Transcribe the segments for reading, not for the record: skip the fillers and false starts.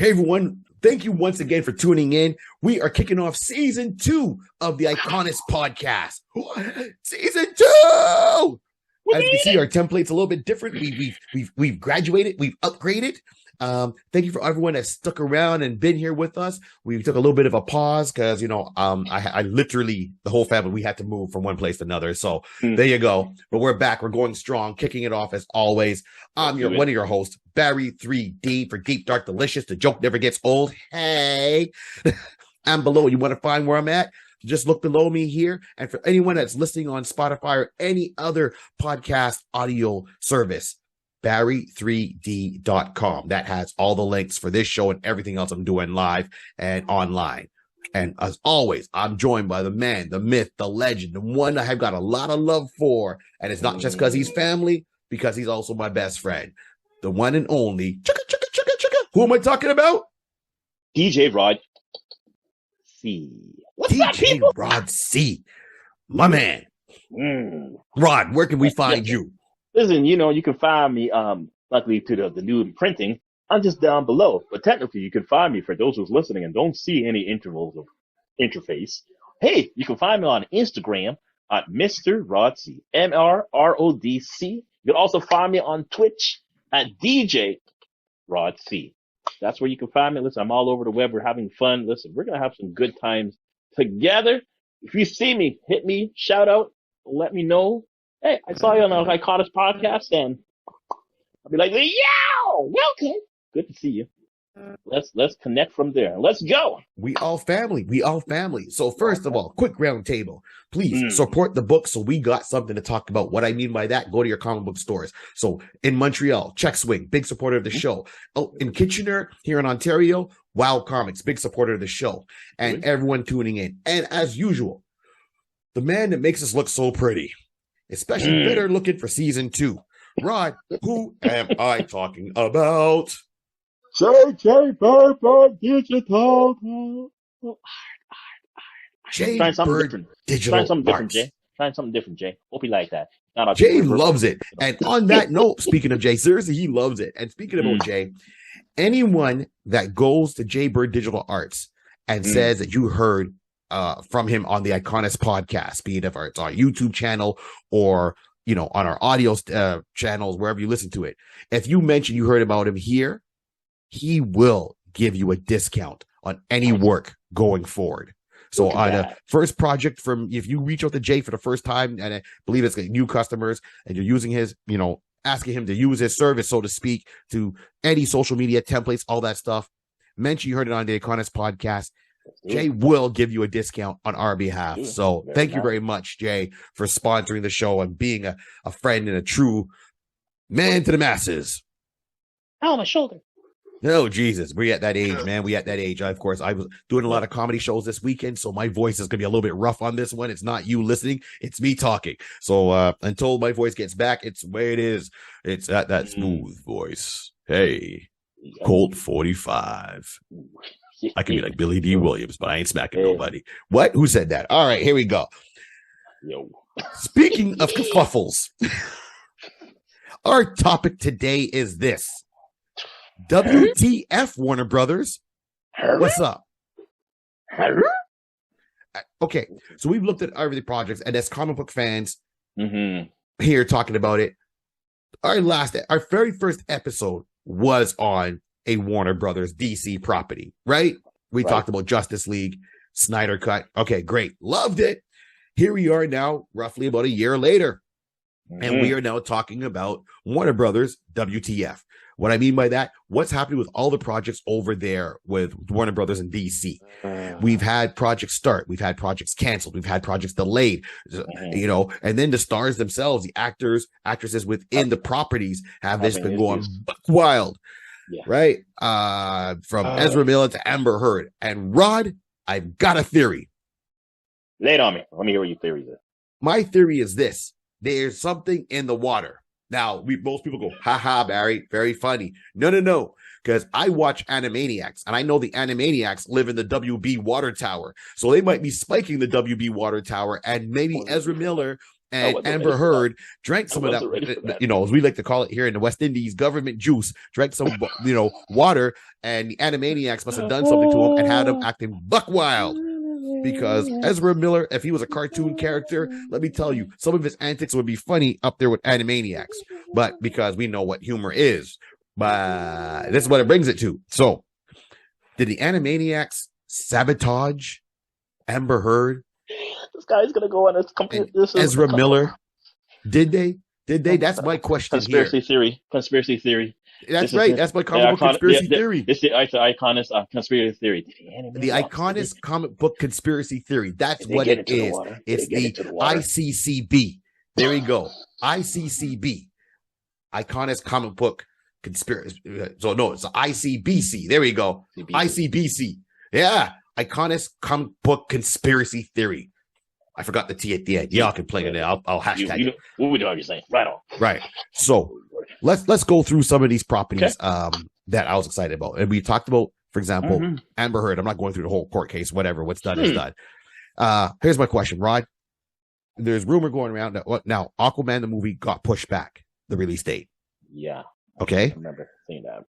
Hey everyone, thank you once again for tuning in. We are kicking off season 2 of the iConis podcast. Season 2! As you can see, our template's a little bit different. We've graduated, we've upgraded. Thank you for everyone that stuck around and been here with us. We took a little bit of a pause because I literally, the whole family, we had to move from one place to another. So there you go. But we're back. We're going strong, kicking it off as always. I'm one of your hosts, Barry 3D for Deep Dark Delicious. The joke never gets old. Hey, I'm below. You want to find where I'm at? Just look below me here. And for anyone that's listening on Spotify or any other podcast audio service, Barry3D.com. That has all the links for this show and everything else I'm doing live and online. And as always, I'm joined by the man, the myth, the legend, the one I have got a lot of love for. And it's not just because he's family, because he's also my best friend. The one and only chicka. Who am I talking about? DJ Rod C. What's DJ Rod C. My man. Rod, where can we find you? Listen, you can find me, luckily to the new printing, I'm just down below. But technically, you can find me, for those who's listening and don't see any intervals of interface. Hey, you can find me on Instagram at Mr. Rod C. MRRODC. You can also find me on Twitch at DJ Rod C. That's where you can find me. Listen, I'm all over the web. We're having fun. Listen, we're going to have some good times together. If you see me, hit me, shout out, let me know. Hey, I saw you on the iConis podcast, and I'll be like, yo, welcome. Good to see you. Let's connect from there. Let's go. We all family. So first of all, quick round table. Please support the book so we got something to talk about. What I mean by that, go to your comic book stores. So in Montreal, Check Swing, big supporter of the show. Oh, in Kitchener, here in Ontario, Wow Comics, big supporter of the show. And everyone tuning in. And as usual, the man that makes us look so pretty, especially better looking for season 2. Rod, who am I talking about? JJ Bird Digital. Jay Trying something Bird different. Digital Trying something different, Arts. Jay. Trying something different, Jay. Hope you like that. Jay loves it. And on that note, speaking of Jay, seriously, he loves it. And speaking about Jay, anyone that goes to Jay Bird Digital Arts and says that you heard from him on the iConis podcast, be it if it's our YouTube channel or on our audio channels, wherever you listen to it, if you mention you heard about him here, he will give you a discount on any work going forward. So on a first project if you reach out to Jay for the first time, and I believe it's new customers, and you're using his, asking him to use his service, so to speak, to any social media templates, all that stuff, mention you heard it on the iConis podcast, Jay will give you a discount on our behalf. So thank you very much, Jay, for sponsoring the show and being a friend and a true man to the masses. Oh, my shoulder. Oh, Jesus. We're at that age, man. I was doing a lot of comedy shows this weekend, so my voice is going to be a little bit rough on this one. It's not you listening. It's me talking. So until my voice gets back, it's the way it is. It's that smooth voice. Hey, Colt 45. I can be like Billy D. Williams, but I ain't smacking nobody. What? Who said that? All right, here we go. Yo. Speaking of kerfuffles, our topic today is this. WTF, Warner Brothers. What's up? Okay, so we've looked at every projects, and as comic book fans here talking about it, our very first episode was on a Warner Brothers DC property, right? We talked about Justice League, Snyder Cut. Okay, great. Loved it. Here we are now, roughly about a year later. And we are now talking about Warner Brothers WTF. What I mean by that, what's happening with all the projects over there with Warner Brothers and DC. We've had projects start. We've had projects canceled. We've had projects delayed, and then the stars themselves, the actors, actresses within the properties have just been going wild. Yeah. Right? From Ezra Miller to Amber Heard. And Rod, I've got a theory. Lay it on me. Let me hear what your theory is. My theory is this. There's something in the water. Now, most people go, haha, Barry, very funny. No. Because I watch Animaniacs, and I know the Animaniacs live in the WB water tower. So they might be spiking the WB water tower, and maybe Ezra Miller and Amber Heard drank some of that, as we like to call it here in the West Indies, government juice, drank some, water, and the Animaniacs must have done something to him and had him acting buck wild. Because Ezra Miller, if he was a cartoon character, let me tell you, some of his antics would be funny up there with Animaniacs. But because we know what humor is, but this is what it brings it to. So, did the Animaniacs sabotage Amber Heard? This guy's gonna go on a complete. Ezra Miller, did they? That's my question. Conspiracy theory. That's right. That's my comic book conspiracy theory. It's the iConis conspiracy theory. The iConis comic book conspiracy theory. That's what it is. It's the ICCB. There we go. ICCB. iConis comic book conspiracy. So no, it's the ICBC. There we go. ICBC. Yeah. iConis comic book conspiracy theory. I forgot the T at the end. Y'all can play it. I'll hashtag it. What we doing? You're saying right on. Right. So let's go through some of these properties that I was excited about, and we talked about, for example, Amber Heard. I'm not going through the whole court case. Whatever. What's done is done. Here's my question, Rod. There's rumor going around that now Aquaman the movie got pushed back the release date. Yeah. Okay. I remember seeing that.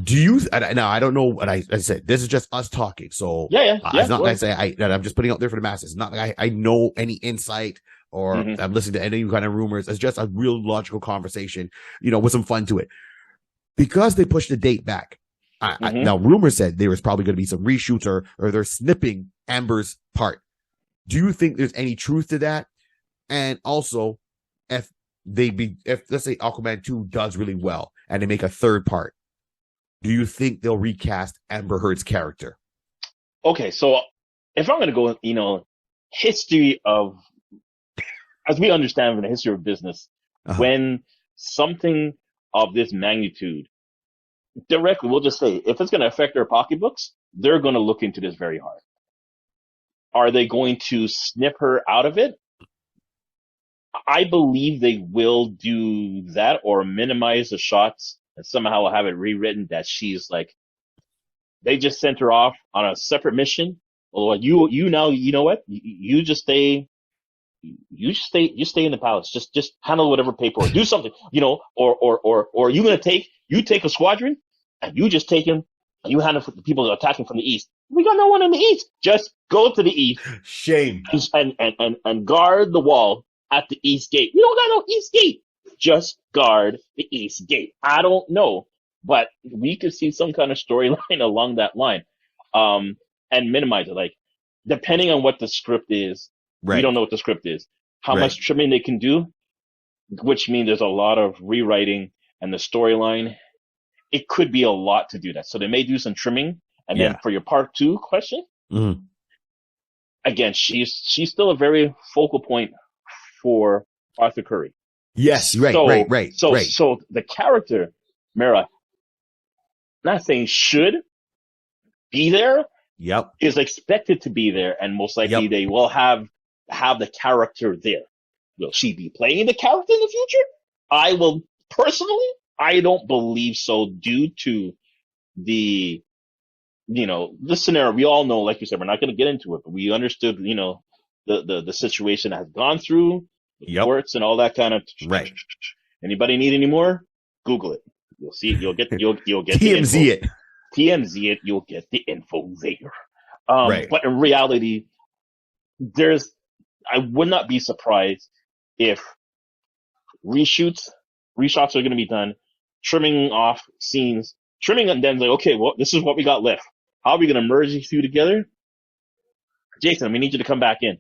Do you now? I don't know what I said. This is just us talking. So it's not like I say I'm just putting out there for the masses. It's not like I know any insight or I'm listening to any kind of rumors. It's just a real logical conversation, with some fun to it. Because they pushed the date back. Now, rumors said there was probably going to be some reshoots or they're snipping Amber's part. Do you think there's any truth to that? And also, if let's say Aquaman 2 does really well and they make a third part, do you think they'll recast Amber Heard's character? Okay, so if I'm going to go, history of, as we understand from the history of business, when something of this magnitude, directly, we'll just say, if it's going to affect their pocketbooks, they're going to look into this very hard. Are they going to snip her out of it? I believe they will do that or minimize the shots and somehow have it rewritten that she's like, they just sent her off on a separate mission. Or you know what? You just stay in the palace. Just handle whatever paperwork. Do something, or you take a squadron and you just take him and you handle the people attacking from the east. We got no one in the east. Just go to the east. Shame. And guard the wall at the east gate. We don't got no east gate. Just guard the east gate. I don't know, but we could see some kind of storyline along that line, and minimize it. Like, depending on what the script is, we don't know what the script is. How much trimming they can do, which means there's a lot of rewriting and the storyline. It could be a lot to do that. So they may do some trimming. And then for your part 2 question, again, she's still a very focal point for Arthur Curry. Yes, right. So the character, Mara, not saying should be there, is expected to be there, and most likely they will have the character there. Will she be playing the character in the future? I don't believe so, due to the scenario. We all know, like you said, we're not going to get into it, but we understood, the situation that has gone through, the courts and all that kind of. Right. Anybody need any more? Google it. You'll see it. You'll get TMZ it. TMZ it. You'll get the info there. But in reality, I would not be surprised if reshots are going to be done, trimming off scenes, and then like, okay, well, this is what we got left. How are we going to merge these two together? Jason, we need you to come back in.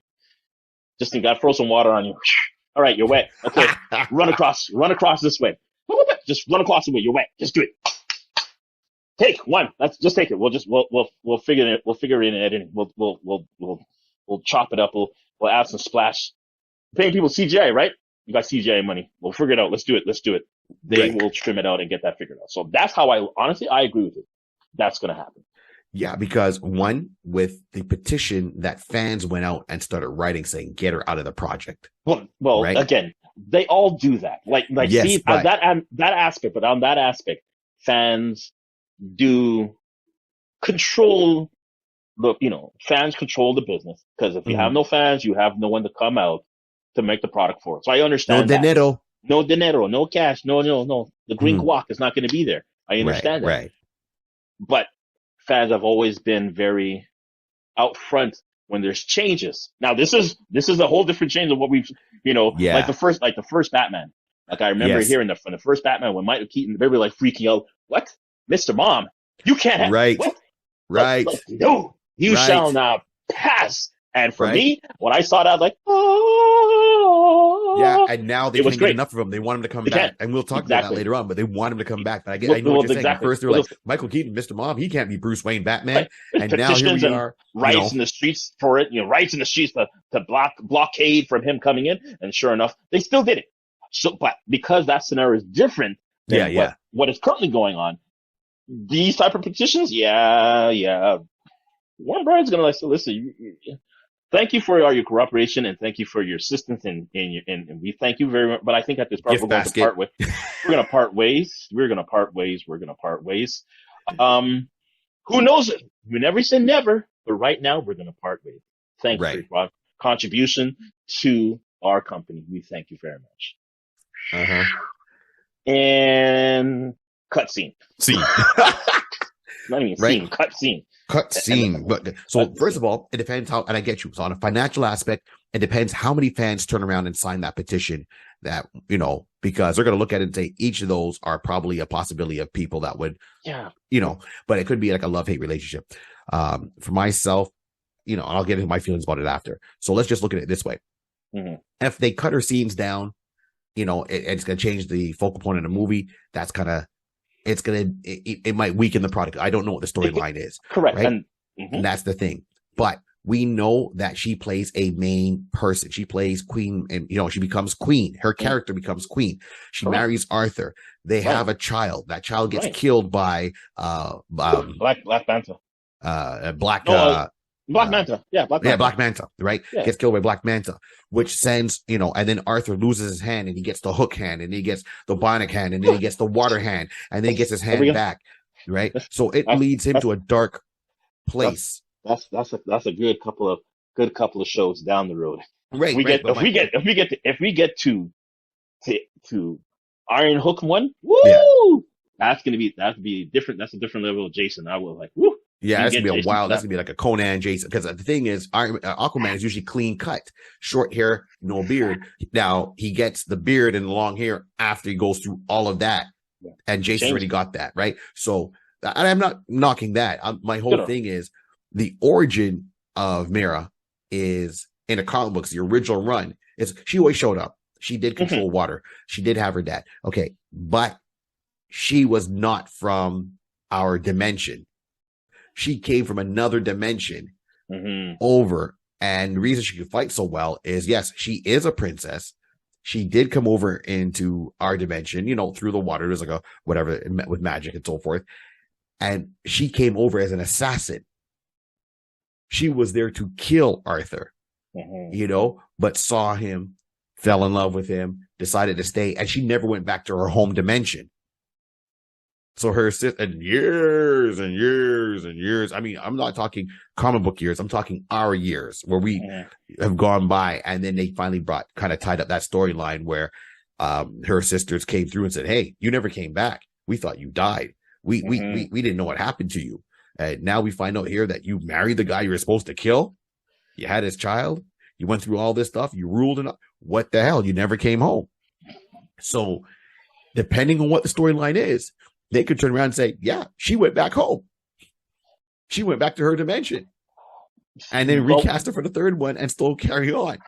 Just got to throw some water on you. All right, you're wet. Okay, run across this way. Just run across the way. You're wet. Just do it. Take one. Just take it. We'll figure it. We'll figure it in editing. We'll chop it up. We'll add some splash. Paying people CGI, right? You got CGI money. We'll figure it out. Let's do it. They will trim it out and get that figured out. So that's how I agree with it. That's going to happen. Yeah, because one, with the petition that fans went out and started writing saying, get her out of the project. Well, again, they all do that. Yes, see, that aspect, but on that aspect, fans do control fans control the business. Because if you have no fans, you have no one to come out to make the product for it. So I No understand that. dinero. No dinero, no cash, no. The green Mhm. guac is not going to be there. I understand that. Right. But fans have always been very out front when there's changes. Now this is a whole different change of what we've, Yeah. like the first Batman. Like I remember Yes. hearing from the first Batman when Michael Keaton, they were like freaking out. What, Mr. Mom? You can't have Right. what? Right. Like, no, you Right. shall not pass. And for Right. me, when I saw that, I was like, oh, Yeah, and now they It was can't get great. enough of him. They want him to come They back, can't. and we'll talk about that Exactly. later on. But they want him to come back. But I know Well, what you're saying. exactly. At first, they're Well, like Michael Keaton, Mr. Mom, he can't be Bruce Wayne, Batman. Right. And now here Petitions we and are. riots in the streets for it, riots in the streets to blockade from him coming in, and sure enough, they still did it. So, but because that scenario is different than Yeah. what is currently going on, these type of petitions, yeah, Warner Brothers is gonna listen. Thank you for all your cooperation and thank you for your assistance and we thank you very much. But I think at this part Gift we're going basket. to part with. We're going to part ways. We're going to part ways. We're going to part ways. Who knows it? We never say never, but right now we're going to part ways. Thank you for your contribution to our company. We thank you very much. And cutscene. Scene. Not even Right. scene. Cutscene. Cutscene. But so first of all, it depends how, and I get you. So on a financial aspect, it depends how many fans turn around and sign that petition. That because they're going to look at it and say each of those are probably a possibility of people that would, but it could be like a love-hate relationship. For myself, and I'll get into my feelings about it after. So let's just look at it this way. Mm-hmm. If they cut her scenes down, it's going to change the focal point of the movie. That's kind of, it might weaken the product. I don't know what the storyline is. Correct. Right? And that's the thing. But we know that she plays a main person. She plays queen and, she becomes queen. Her character becomes queen. She marries Arthur. They have a child. That child gets killed by, Black Manta. Black Manta. Yeah, Black Manta. Yeah, Black Manta, right? Yeah. Gets killed by Black Manta, which sends, and then Arthur loses his hand and he gets the hook hand and he gets the bionic hand and then he gets the water hand and then he gets his hand back, right? So it leads him to a dark place. That's a good couple of shows down the road. Right. If we get to Iron Hook 1, woo! Yeah. That'd be different. That's a different level of Jason. I was like, woo. Yeah, that's gonna be that's gonna be like a Conan Jason. Because the thing is, Aquaman is usually clean cut, short hair, no beard. Now he gets the beard and the long hair after he goes through all of that, and Jason's already got that, right? So I'm not knocking that. My whole thing is the origin of Mera is in the comic books. The original run is she always showed up. She did control water. She did have her dad. Okay, but she was not from our dimension. She came from another dimension over. And the reason she could fight so well is, yes, she is a princess. She did come over into our dimension, through the water. There's like a whatever with magic and so forth. And she came over as an assassin. She was there to kill Arthur, but saw him, fell in love with him, decided to stay. And she never went back to her home dimension. So her sister, and years and years and years. I mean, I'm not talking comic book years. I'm talking our years where we have gone by. And then they finally tied up that storyline where, her sisters came through and said, "Hey, you never came back. We thought you died. We didn't know what happened to you. And now we find out here that you married the guy you were supposed to kill. You had his child. You went through all this stuff. You ruled enough. What the hell? You never came home." So depending on what the storyline is, they could turn around and say, yeah, she went back home. She went back to her dimension and then recast her for the third one and still carry on.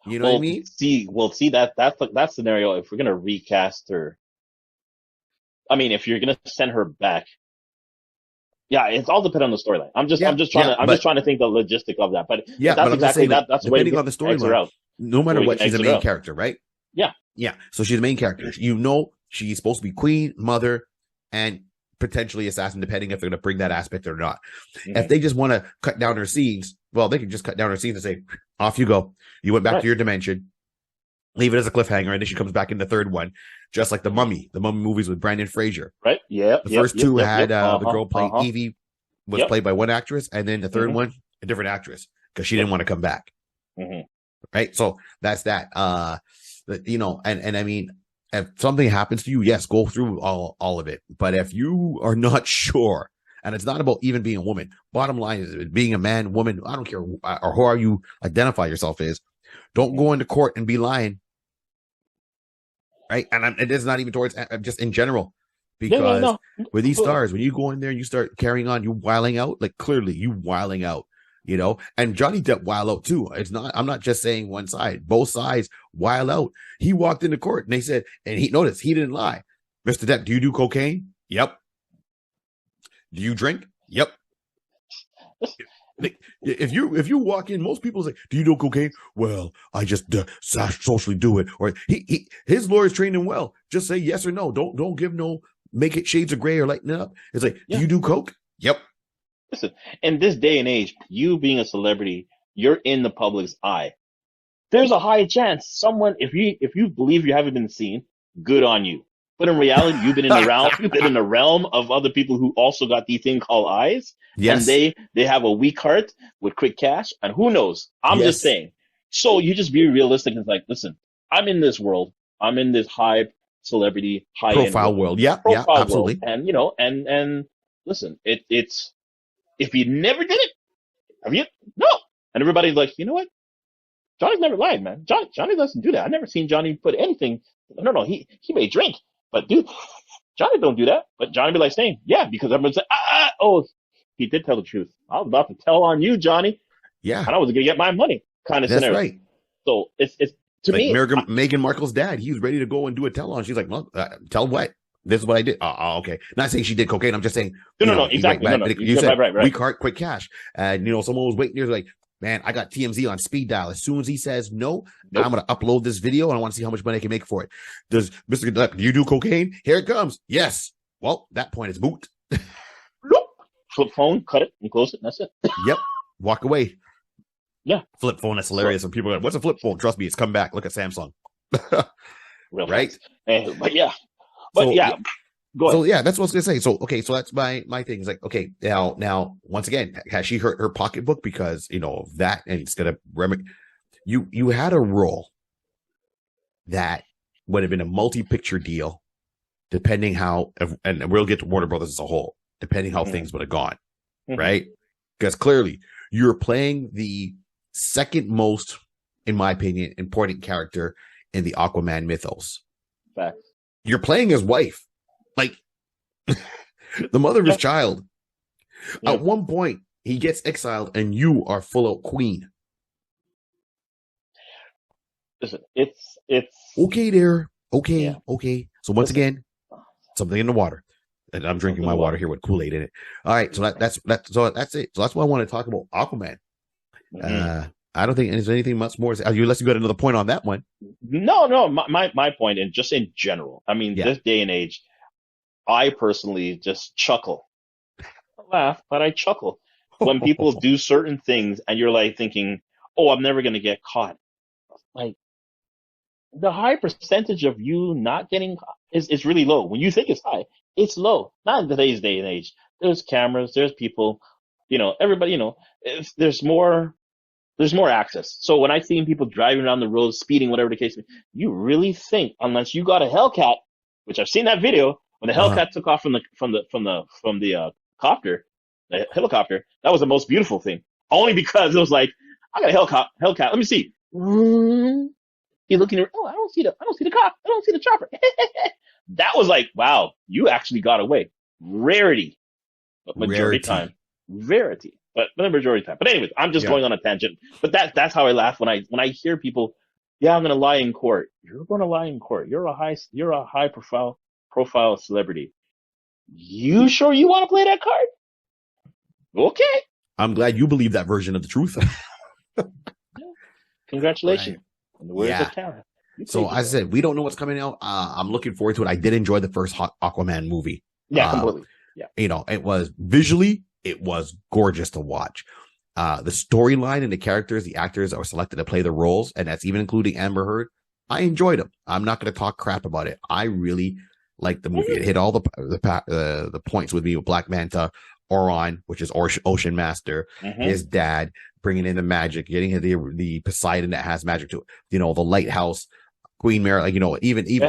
You know what I mean? See that scenario. If we're going to recast her, I mean, if you're going to send her back, it's all dependent on the storyline. I'm just trying to think the logistic of that. But that's exactly that. That's depending on the storyline. No matter what, she's a main character, right? Yeah. Yeah. So she's a main character. She's supposed to be queen, mother, and potentially assassin, depending if they're going to bring that aspect or not. If they just want to cut down her scenes, well, they can just cut down her scenes and say, off you go. You went back to your dimension. Leave it as a cliffhanger, and then she comes back in the third one, just like the Mummy movies with Brandon Fraser. Right. Yeah. The first two had the girl playing Evie was played by one actress, and then the third one, a different actress, because she didn't want to come back. right? So that's that. You know, and I mean, if something happens to you, yes, go through all of it. But if you are not sure, and it's not about even being a woman, bottom line is being a man, woman, I don't care, or who are you identify yourself as, don't go into court and be lying, right? And it is not even towards, just in general, because with these stars, when you go in there and you start carrying on, you wiling out, like clearly you wiling out. You know, and Johnny Depp wild out too. I'm not just saying one side, both sides wild out. He walked into court and they said, and he noticed he didn't lie. Mr. Depp, do you do cocaine? Yep. Do you drink? Yep. If you walk in, most people say, do you do cocaine? Well, I just socially do it. Or his lawyer's trained him well. Just say yes or no. Don't give no, make it shades of gray or lighten it up. It's like, do you do coke? Yep. Listen, in this day and age, you being a celebrity, you're in the public's eye. There's a high chance someone, if you believe you haven't been seen, good on you. But in reality, you've been in the realm of other people who also got these thing called eyes. Yes. And they have a weak heart with quick cash. And who knows? I'm just saying. So you just be realistic and like, listen, I'm in this world. I'm in this high celebrity, high profile world. Yeah, absolutely. World. And you know, and listen, it's if you never did it, have you? No. And everybody's like, you know what? Johnny's never lied, man. Johnny doesn't do that. I've never seen Johnny put anything. No. He may drink, but dude, Johnny don't do that. But Johnny be like saying, yeah, because everyone's like, oh, he did tell the truth. I was about to tell on you, Johnny. Yeah. And I was going to get my money kind of scenario. That's right. So it's to like me. Meghan Markle's dad, he was ready to go and do a tell on. She's like, well, tell what? This is what I did. Okay. Not saying she did cocaine. I'm just saying. No, exactly. You said right. weak heart, quick cash. And, you know, someone was waiting there like, man, I got TMZ on speed dial. As soon as he says no, I'm going to upload this video and I want to see how much money I can make for it. Does Mr. Depp, do you do cocaine? Here it comes. Yes. Well, that point is moot. Nope. Flip phone, cut it and close it. And that's it. Yep. Walk away. Yeah. Flip phone. That's hilarious. And people are like, what's a flip phone? Trust me, it's come back. Look at Samsung. Right? But yeah. Go ahead. So yeah, that's what I was gonna say. So okay, so that's my thing. It's like, okay, now once again, has she hurt her pocketbook because you know of that? And it's gonna you had a role that would have been a multi-picture deal, depending how, and we'll get to Warner Brothers as a whole, depending how things would have gone, right? Because clearly you're playing the second most, in my opinion, important character in the Aquaman mythos. Facts. You're playing his wife. Like the mother of his child. Yeah. At one point, he gets exiled, and you are full out queen. Listen, it's okay there. Okay, yeah. Okay. So once again, something in the water, and I'm drinking my water here with Kool-Aid in it. All right, so that's it. So that's why I want to talk about Aquaman. I don't think there's anything much more. Unless you got another point on that one. No. My point, and just in general, I mean, this day and age. I personally just chuckle. I laugh, but I chuckle when people do certain things and you're like thinking, oh, I'm never going to get caught. Like the high percentage of you not getting caught is really low. When you think it's high, it's low. Not in today's day and age. There's cameras, there's people, you know, everybody, you know, there's more access. So when I see people driving around the road, speeding, whatever the case may be, you really think, unless you got a Hellcat, which I've seen that video, when the Hellcat took off from the copter, the helicopter, that was the most beautiful thing. Only because it was like, I got a Hellcat. Let me see. You're looking around. Oh, I don't see the cop. I don't see the chopper. That was like, wow, you actually got away. Rarity, but majority time, rarity, but the majority time. But anyways, I'm just going on a tangent. But that's how I laugh when I hear people. Yeah, I'm gonna lie in court. You're gonna lie in court. You're a high profile celebrity. You sure you want to play that card? Okay. I'm glad you believe that version of the truth. Congratulations. In the words of Tara. So as I said, we don't know what's coming out. I'm looking forward to it. I did enjoy the first Aquaman movie. Yeah, completely. Yeah. You know, it was gorgeous to watch. The storyline and the characters, the actors that were selected to play the roles, and that's even including Amber Heard. I enjoyed them. I'm not going to talk crap about it. I really liked the movie. It hit all the points with me with Black Manta, Oron, which is Ocean Master, his dad, bringing in the magic, getting the Poseidon that has magic to it, the lighthouse, Queen Mary, like,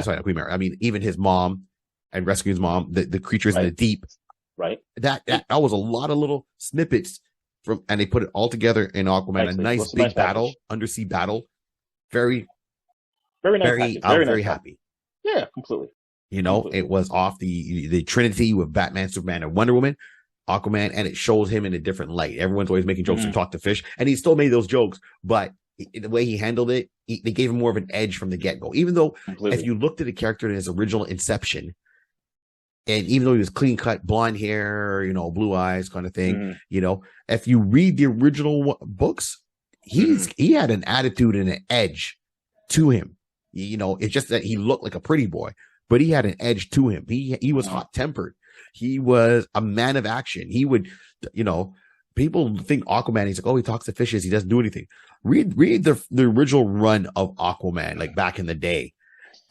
sorry, not Queen Mary, I mean, even his mom and rescuing his mom, the creatures in the deep. Right. That was a lot of little snippets and they put it all together in Aquaman, a nice big battle, undersea battle. Very nice. I'm very happy. Yeah, completely. It was off the Trinity with Batman, Superman, and Wonder Woman, Aquaman, and it shows him in a different light. Everyone's always making jokes to talk to fish, and he still made those jokes, but the way he handled it, they gave him more of an edge from the get-go. Even though, if you looked at the character in his original inception, and even though he was clean-cut, blonde hair, blue eyes kind of thing, if you read the original books, he had an attitude and an edge to him. It's just that he looked like a pretty boy, but he had an edge to him. He was hot-tempered. He was a man of action. He would, people think Aquaman, he's like, oh, he talks to fishes. He doesn't do anything. Read the original run of Aquaman, like back in the day,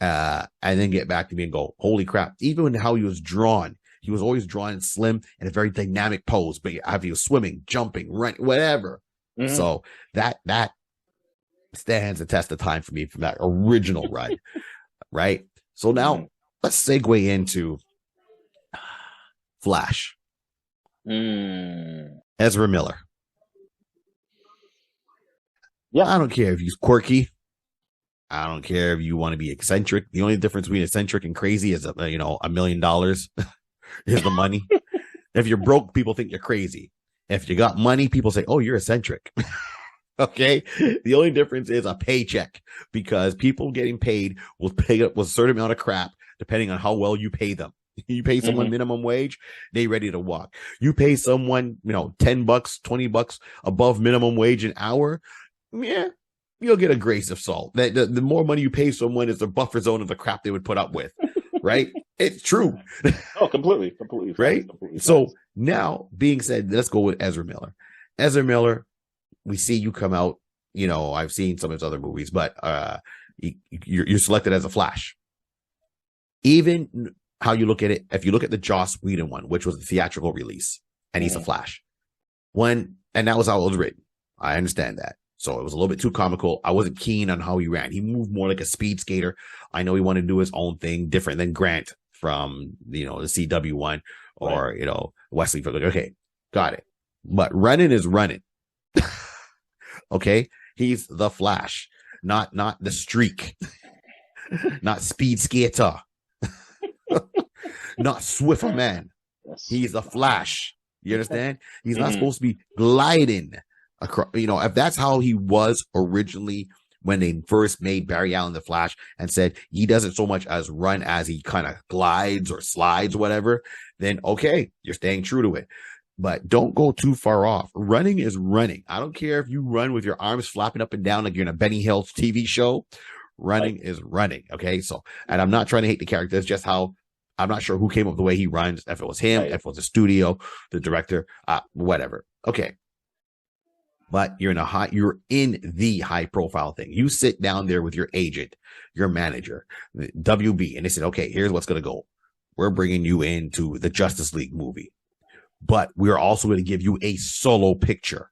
and then get back to me and go, holy crap. Even how he was drawn, he was always drawn slim and a very dynamic pose, but he was swimming, jumping, running, whatever. So that stands the test of time for me from that original run. Right. So now let's segue into Flash. Ezra Miller. Yeah. I don't care if he's quirky. I don't care if you want to be eccentric. The only difference between eccentric and crazy is, $1 million is the money. If you're broke, people think you're crazy. If you got money, people say, oh, you're eccentric. Okay. The only difference is a paycheck, because people getting paid will pay up with a certain amount of crap depending on how well you pay them. You pay someone minimum wage, they ready to walk. You pay someone, $10, $20 above minimum wage an hour. Yeah, you'll get a grace of salt. The more money you pay someone is the buffer zone of the crap they would put up with. Right? It's true. Oh, completely. Right? Completely. So now, being said, let's go with Ezra Miller. Ezra Miller, we see you come out, I've seen some of his other movies, but you're selected as a Flash. Even how you look at it, if you look at the Joss Whedon one, which was the theatrical release, and he's a Flash. And that was how it was written. I understand that. So it was a little bit too comical. I wasn't keen on how he ran. He moved more like a speed skater. I know he wanted to do his own thing, different than Grant from, the CW one, or, Wesley. Okay, got it. But running is running. Okay, he's the Flash, not the Streak, not Speed Skater, not Swiffer Man. He's the Flash. You understand? He's not supposed to be gliding across. If that's how he was originally when they first made Barry Allen the Flash and said he doesn't so much as run as he kind of glides or slides, whatever, then okay, you're staying true to it. But don't go too far off. Running is running. I don't care if you run with your arms flapping up and down like you're in a Benny Hill TV show. Running is running. Okay. So, and I'm not trying to hate the character. It's just how I'm not sure who came up with the way he runs. If it was him, if it was the studio, the director, whatever. Okay. But you're in the high profile thing. You sit down there with your agent, your manager, WB, and they said, okay, here's what's going to go. We're bringing you into the Justice League movie, but we're also going to give you a solo picture.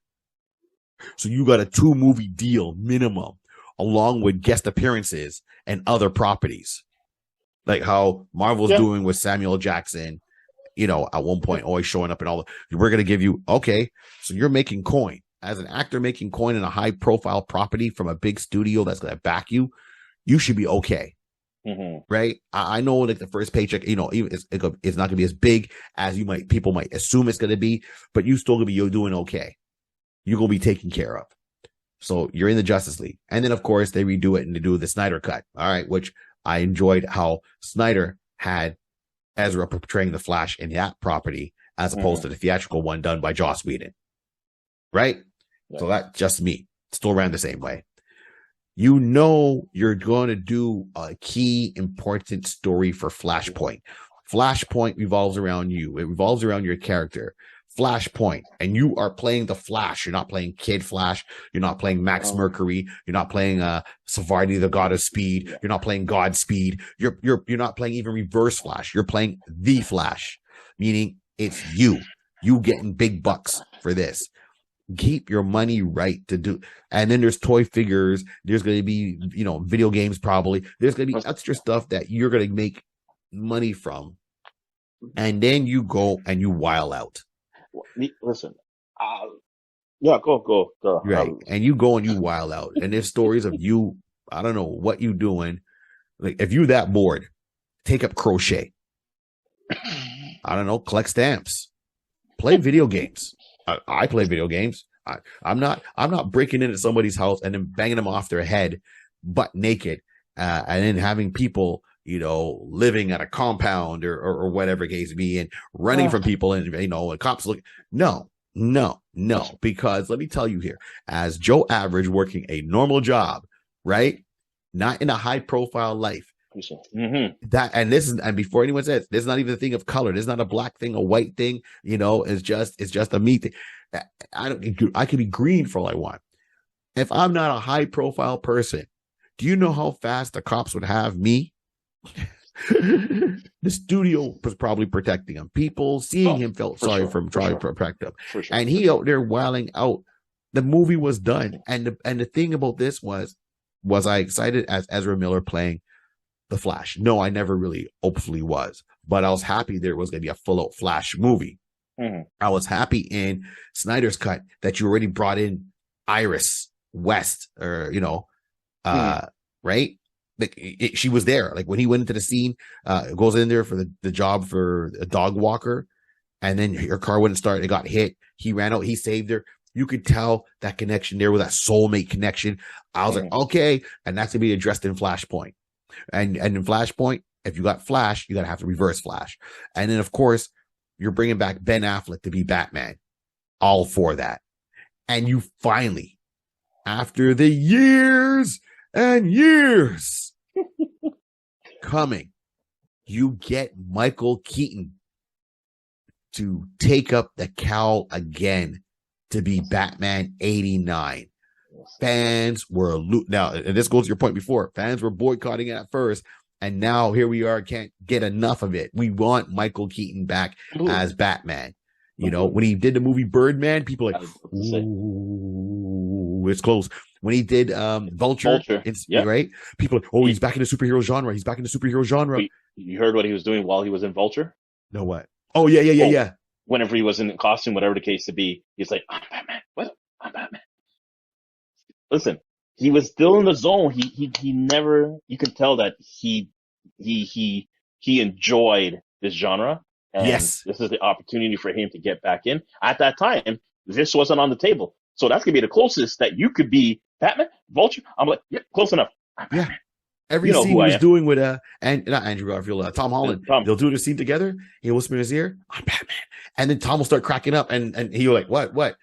So you got a 2-movie deal minimum, along with guest appearances and other properties, like how Marvel's doing with Samuel Jackson, at one point always showing up and all. We're going to give you, okay, so you're making coin. As an actor making coin in a high profile property from a big studio that's going to back you, you should be okay. Right. I know like the first paycheck, even it's not going to be as big as people might assume it's going to be, but you still going to be doing okay. You're going to be taken care of. So you're in the Justice League. And then of course they redo it and they do the Snyder cut. All right. Which I enjoyed how Snyder had Ezra portraying the Flash in that property as opposed to the theatrical one done by Joss Whedon. Right? Yeah. So that's just me. Still ran the same way. You're going to do a key important story for Flashpoint. Flashpoint revolves around you. It revolves around your character. Flashpoint. And you are playing the Flash. You're not playing Kid Flash. You're not playing Max Mercury. You're not playing Savardi, the God of Speed. You're not playing Godspeed. You're not playing even Reverse Flash. You're playing the Flash, meaning it's you. You getting big bucks for this. Keep your money right to do. And then there's toy figures. There's going to be, video games probably. There's going to be extra stuff that you're going to make money from. And then you go and you while out. Listen, yeah, go. Right. And you go and you while out. And there's stories of you, I don't know what you doing. Like, if you're that bored, take up crochet. I don't know, collect stamps. Play video games. I play video games. I'm not breaking into somebody's house and then banging them off their head butt naked, and then having people, living at a compound or whatever case be, and running from people, and and cops look. No, because let me tell you here, as Joe Average working a normal job, right? Not in a high profile life. Mm-hmm. And before anyone says, there's not even a thing of color. There's not a black thing, a white thing. It's just a me thing. I could be green for all I want. If I'm not a high profile person, do you know how fast the cops would have me? The studio was probably protecting him. People seeing him felt sorry for him, trying to protect him. Sure. And he out there wilding out. The movie was done. And the thing about this was I excited as Ezra Miller playing the Flash? No, I never really hopefully was, but I was happy there was going to be a full out Flash movie. Mm-hmm. I was happy in Snyder's cut that you already brought in Iris West, or, right? Like she was there. Like when he went into the scene, goes in there for the job for a dog walker, and then her car wouldn't start. It got hit. He ran out. He saved her. You could tell that connection there with that soulmate connection. I was like, okay. And that's going to be addressed in Flashpoint. And in Flashpoint, if you got Flash, you got to have to reverse Flash. And then, of course, you're bringing back Ben Affleck to be Batman. All for that. And you finally, after the years and years coming, you get Michael Keaton to take up the cowl again to be Batman 89. Fans were now, and this goes to your point before, fans were boycotting it at first, and now here we are, can't get enough of it. We want Michael Keaton back as Batman. When he did the movie Birdman, people like, ooh, it's close. When he did Vulture. Right? People are, he's back in the superhero genre. He's back in the superhero genre. You heard what he was doing while he was in Vulture? No, what? Oh, yeah. Whenever he was in costume, whatever the case to be, he's like, I'm Batman. What? I'm Batman. Listen, he was still in the zone. He never, you could tell that he enjoyed this genre. And yes. This is the opportunity for him to get back in. At that time, this wasn't on the table. So that's going to be the closest that you could be Batman, Vulture. I'm like, yeah, close enough. Yeah. Every scene he was doing with and not Andrew Garfield, Tom Holland, they'll do the scene together. He'll whisper in his ear, I'm Batman. And then Tom will start cracking up and he'll like, what?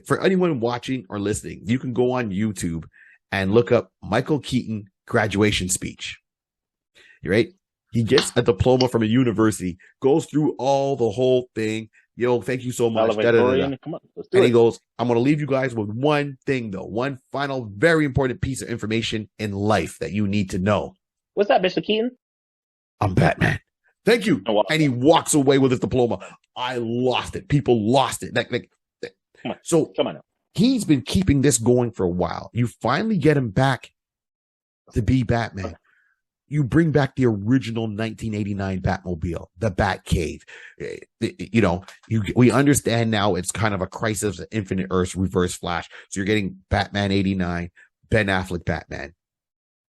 For anyone watching or listening, you can go on YouTube and look up Michael Keaton graduation speech. Right? He gets a diploma from a university, goes through the whole thing. Yo, thank you so much. Come on, let's do it. He goes, I'm going to leave you guys with one thing, though. One final, very important piece of information in life that you need to know. What's that, Mr. Keaton? I'm Batman. Thank you. And he walks away with his diploma. I lost it. People lost it. Come on now. He's been keeping this going for a while. You finally get him back to be Batman. You bring back the original 1989 Batmobile, the Batcave. We understand now it's kind of a Crisis of Infinite Earths reverse Flash. So you're getting Batman 89, Ben Affleck Batman.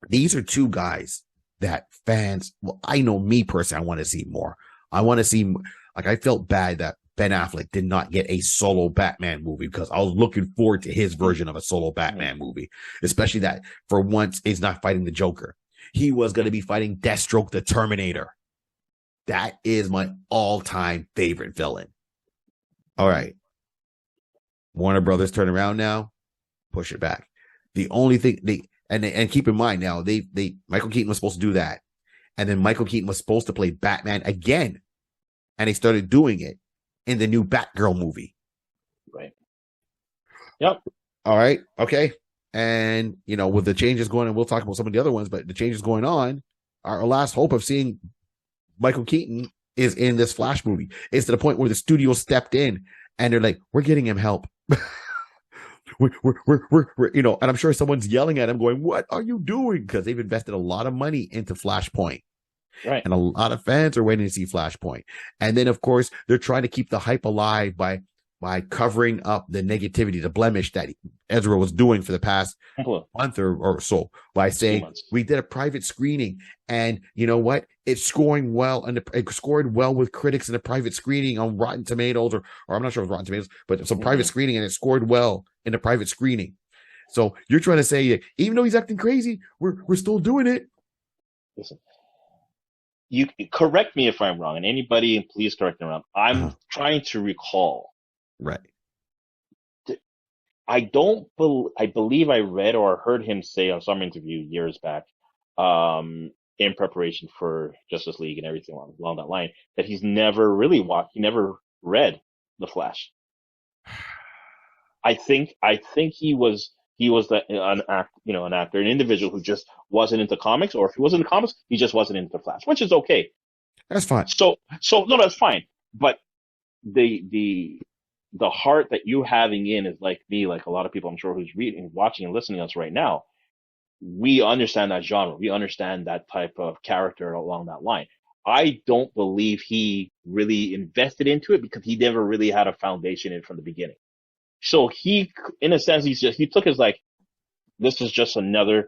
These are two guys that fans, I know me personally, I want to see more. I want to see, I felt bad that Ben Affleck did not get a solo Batman movie because I was looking forward to his version of a solo Batman movie, especially that for once he's not fighting the Joker. He was going to be fighting Deathstroke, the Terminator. That is my all-time favorite villain. All right. Warner Brothers turn around now, push it back. The only thing and keep in mind now, Michael Keaton was supposed to do that. And then Michael Keaton was supposed to play Batman again. And they started doing it in the new Batgirl movie. Right. Yep. All right. Okay. And, with the changes going on, we'll talk about some of the other ones, but the changes going on, our last hope of seeing Michael Keaton is in this Flash movie. It's to the point where the studio stepped in and they're like, we're getting him help. we're and I'm sure someone's yelling at him going, what are you doing? Because they've invested a lot of money into Flashpoint. Right. And a lot of fans are waiting to see Flashpoint. And then, of course, they're trying to keep the hype alive by covering up the negativity, the blemish that Ezra was doing for the past month or so by saying we did a private screening, and you know what? It's scoring well, and it scored well with critics in a private screening on Rotten Tomatoes, or I'm not sure if it was Rotten Tomatoes, but some private screening, and it scored well in a private screening. So you're trying to say, even though he's acting crazy, we're still doing it. Listen, you correct me if I'm wrong, and anybody, please correct me if I'm wrong. I'm trying to recall. Right. I believe I read or heard him say on some interview years back, in preparation for Justice League and everything along that line, that he's never really he never read The Flash. I think he was an actor, an individual who just wasn't into comics, or if he wasn't into comics, he just wasn't into Flash, which is okay. That's fine. So no, that's fine. But the heart that you having in is like me, like a lot of people I'm sure who's reading, watching, and listening to us right now. We understand that genre. We understand that type of character along that line. I don't believe he really invested into it because he never really had a foundation in it from the beginning. So he, in a sense, he took his like, this is just another.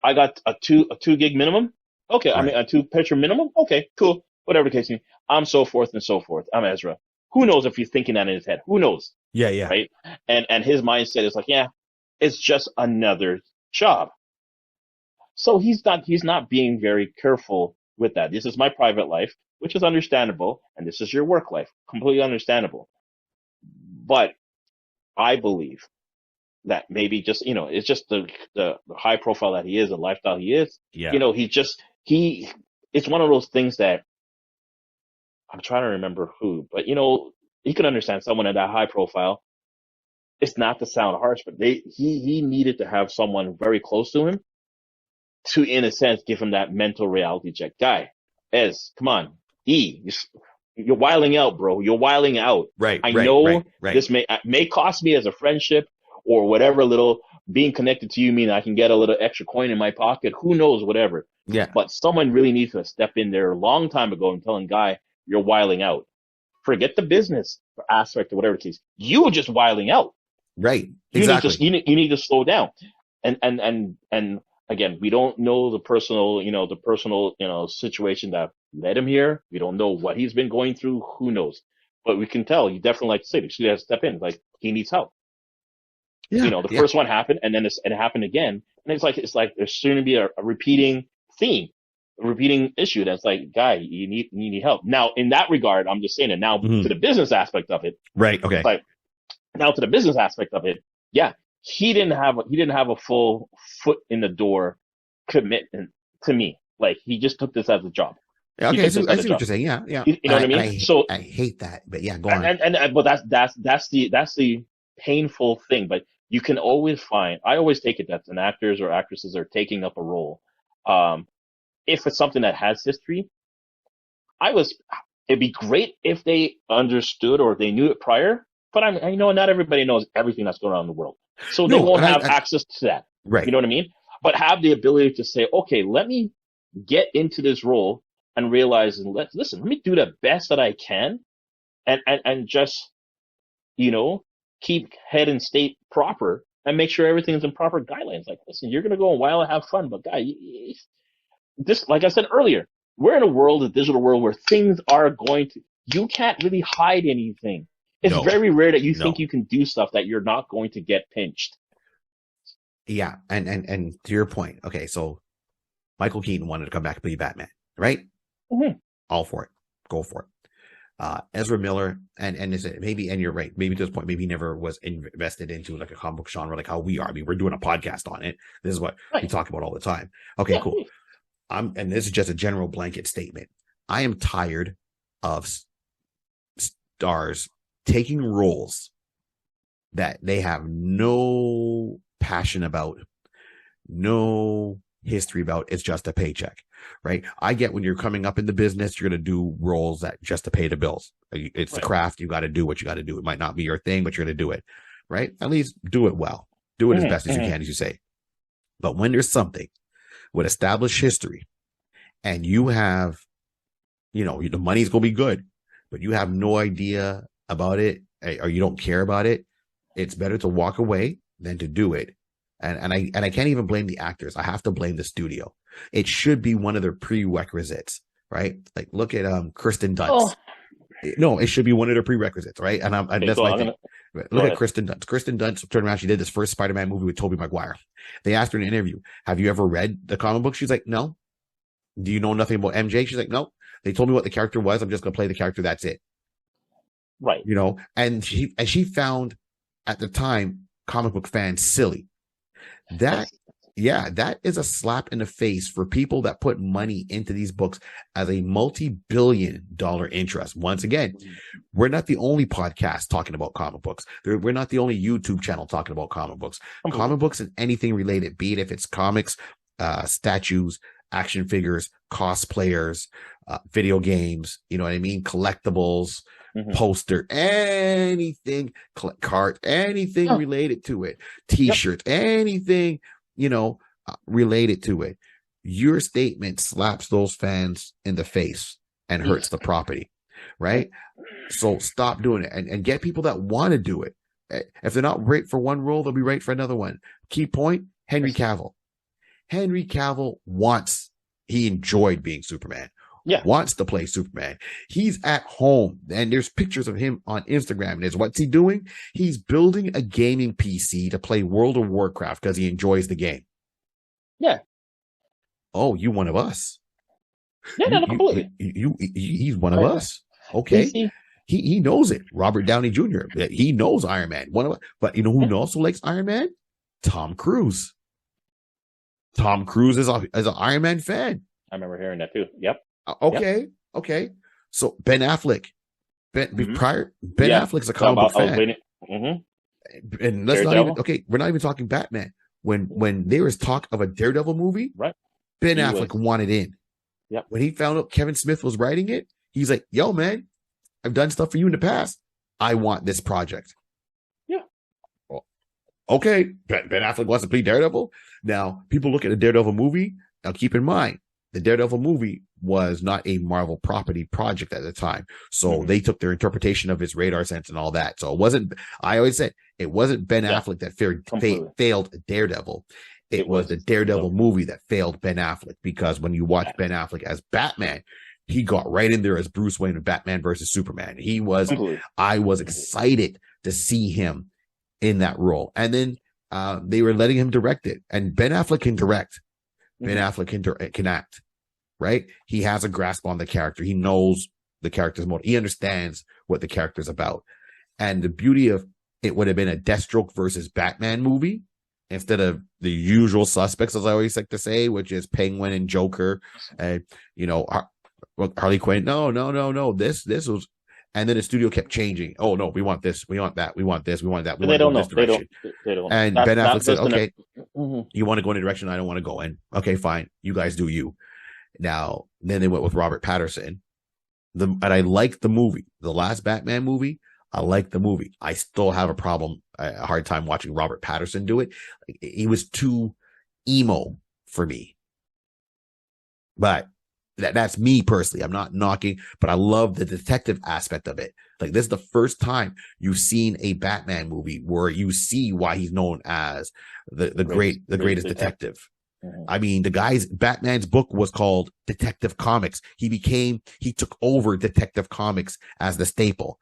I got a two gig minimum. Okay, right. I mean a 2-picture minimum. Okay, cool. Whatever the case may be. I'm so forth and so forth. I'm Ezra. Who knows if he's thinking that in his head? Who knows? Yeah. Right? And his mindset is like, yeah, it's just another job. So he's not being very careful with that. This is my private life, which is understandable, and this is your work life. Completely understandable. But I believe that maybe just, it's just the high profile that he is, the lifestyle he is. Yeah. It's one of those things that I'm trying to remember who, but you can understand someone at that high profile. It's not to sound harsh, but he needed to have someone very close to him to, in a sense, give him that mental reality check. Guy, Ez, come on, you're wiling out, bro. You're wiling out. Right. I know this may cost me as a friendship or whatever, little being connected to you mean I can get a little extra coin in my pocket. Who knows, whatever. Yeah. But someone really needs to step in there a long time ago and telling Guy, you're wiling out. Forget the business aspect or whatever the case. You were just wiling out. Right. Exactly. You need to slow down. And again, we don't know the personal situation that led him here. We don't know what he's been going through. Who knows? But we can tell. You definitely, like to say, he has to step in. Like, he needs help. Yeah. First one happened, and then it happened again. And it's like there's soon to be a repeating theme. A repeating issue that's like, Guy, you need help. Now, in that regard, I'm just saying it now to the business aspect of it. Right. Okay. Like, now to the business aspect of it, yeah, he didn't have a full foot in the door commitment to me. Like, he just took this as a job. Okay, I see what you're saying. Yeah. You know what I mean? I hate that, but yeah, go on. But that's the painful thing. But you can always find. I always take it that an actors or actresses are taking up a role. If it's something that has history, it'd be great if they understood or they knew it prior. But I know not everybody knows everything that's going on in the world, so they won't have access to that. Right. You know what I mean? But have the ability to say, okay, let me get into this role and realize, and let me do the best that I can, and just keep head and state proper and make sure everything's in proper guidelines. Like, listen, you're gonna go a while and have fun, but guy, this, like I said earlier, we're in a digital world where things are you can't really hide anything. It's very rare that you think you can do stuff that you're not going to get pinched. Yeah, and to your point, okay, so Michael Keaton wanted to come back and be Batman, right? Mm-hmm. All for it. Go for it. Ezra Miller, and you're right, maybe to this point, maybe he never was invested into like a comic book genre like how we are. I mean, we're doing a podcast on it. This is what we talk about all the time. Okay, cool. And this is just a general blanket statement. I am tired of stars taking roles that they have no passion about, no history about. It's just a paycheck, right? I get when you're coming up in the business, you're going to do roles that just to pay the bills. It's the craft. You got to do what you got to do. It might not be your thing, but you're going to do it, right? At least do it well. Do it as best as you can, as you say. But when there's something with established history and you have, you know, the money's going to be good, but you have no idea about it or you don't care about it, it's better to walk away than to do it. And I can't even blame the actors. I have to blame the studio. It should be one of their prerequisites, right? Like look at Kristen Dunst. Oh. No, it should be one of their prerequisites, right? And that's my thing. Look at Kristen Dunst. Kristen Dunst turned around. She did this first Spider-Man movie with Tobey Maguire. They asked her in an interview, "Have you ever read the comic book?" She's like, "No." "Do you know nothing about MJ?" She's like, "No. They told me what the character was. I'm just going to play the character. That's it." Right. You know, and she found at the time comic book fans silly. That is a slap in the face for people that put money into these books as a multi-billion-dollar interest. Once again, we're not the only podcast talking about comic books. We're not the only YouTube channel talking about comic books. Comic books and anything related, be it if it's comics, statues, action figures, cosplayers, video games, you know what I mean? Collectibles, poster, anything, cart, anything related to it, t-shirts, anything, you know, related to it. Your statement slaps those fans in the face and hurts the property, right? So stop doing it and get people that want to do it. If they're not right for one role, they'll be right for another one. Key point, Henry Cavill. Henry Cavill he enjoyed being Superman. Wants to play Superman. He's at home and there's pictures of him on Instagram. And what's he doing? He's building a gaming PC to play World of Warcraft because he enjoys the game. Yeah. Oh, you one of us. Yeah, completely. He's one of us. Okay. He knows it. Robert Downey Jr. He knows Iron Man. But you know who also likes Iron Man? Tom Cruise. Tom Cruise is an Iron Man fan. I remember hearing that too. Yep. Okay. So Ben Affleck. Ben Affleck's a comic book fan. And let's not even, we're not even talking Batman. When there was talk of a Daredevil movie, right? Ben Affleck wanted in. Yep. When he found out Kevin Smith was writing it, he's like, "Yo, man, I've done stuff for you in the past. I want this project." Yeah. Well, okay. Ben Affleck wants to play Daredevil. Now, people look at a Daredevil movie. Now, keep in mind, the Daredevil movie was not a Marvel property project at the time. So they took their interpretation of his radar sense and all that. So it wasn't, I always said, it wasn't Ben Affleck that failed Daredevil. It was the Daredevil movie that failed Ben Affleck, because when you watch Ben Affleck as Batman, he got right in there as Bruce Wayne in Batman versus Superman. I was excited to see him in that role. And then they were letting him direct it. And Ben Affleck can direct. Ben Affleck can act, right? He has a grasp on the character. He knows the character's motive. He understands what the character's about. And the beauty of it would have been a Deathstroke versus Batman movie instead of the usual suspects, as I always like to say, which is Penguin and Joker, and Harley Quinn. No. This was, and then the studio kept changing. Oh no, we want this, we want that, we want this, we want that. We want this direction. They don't. And Ben Affleck said, "Okay, you want to go in a direction I don't want to go in. Okay, fine. You guys do you." Now, then they went with Robert Pattinson. And I liked the movie. The last Batman movie, I liked the movie. I still have a hard time watching Robert Pattinson do it. He was too emo for me. But that's me personally. I'm not knocking, but I love the detective aspect of it. Like, this is the first time you've seen a Batman movie where you see why he's known as the greatest detective. I mean, Batman's book was called Detective Comics. He took over Detective Comics as the staple.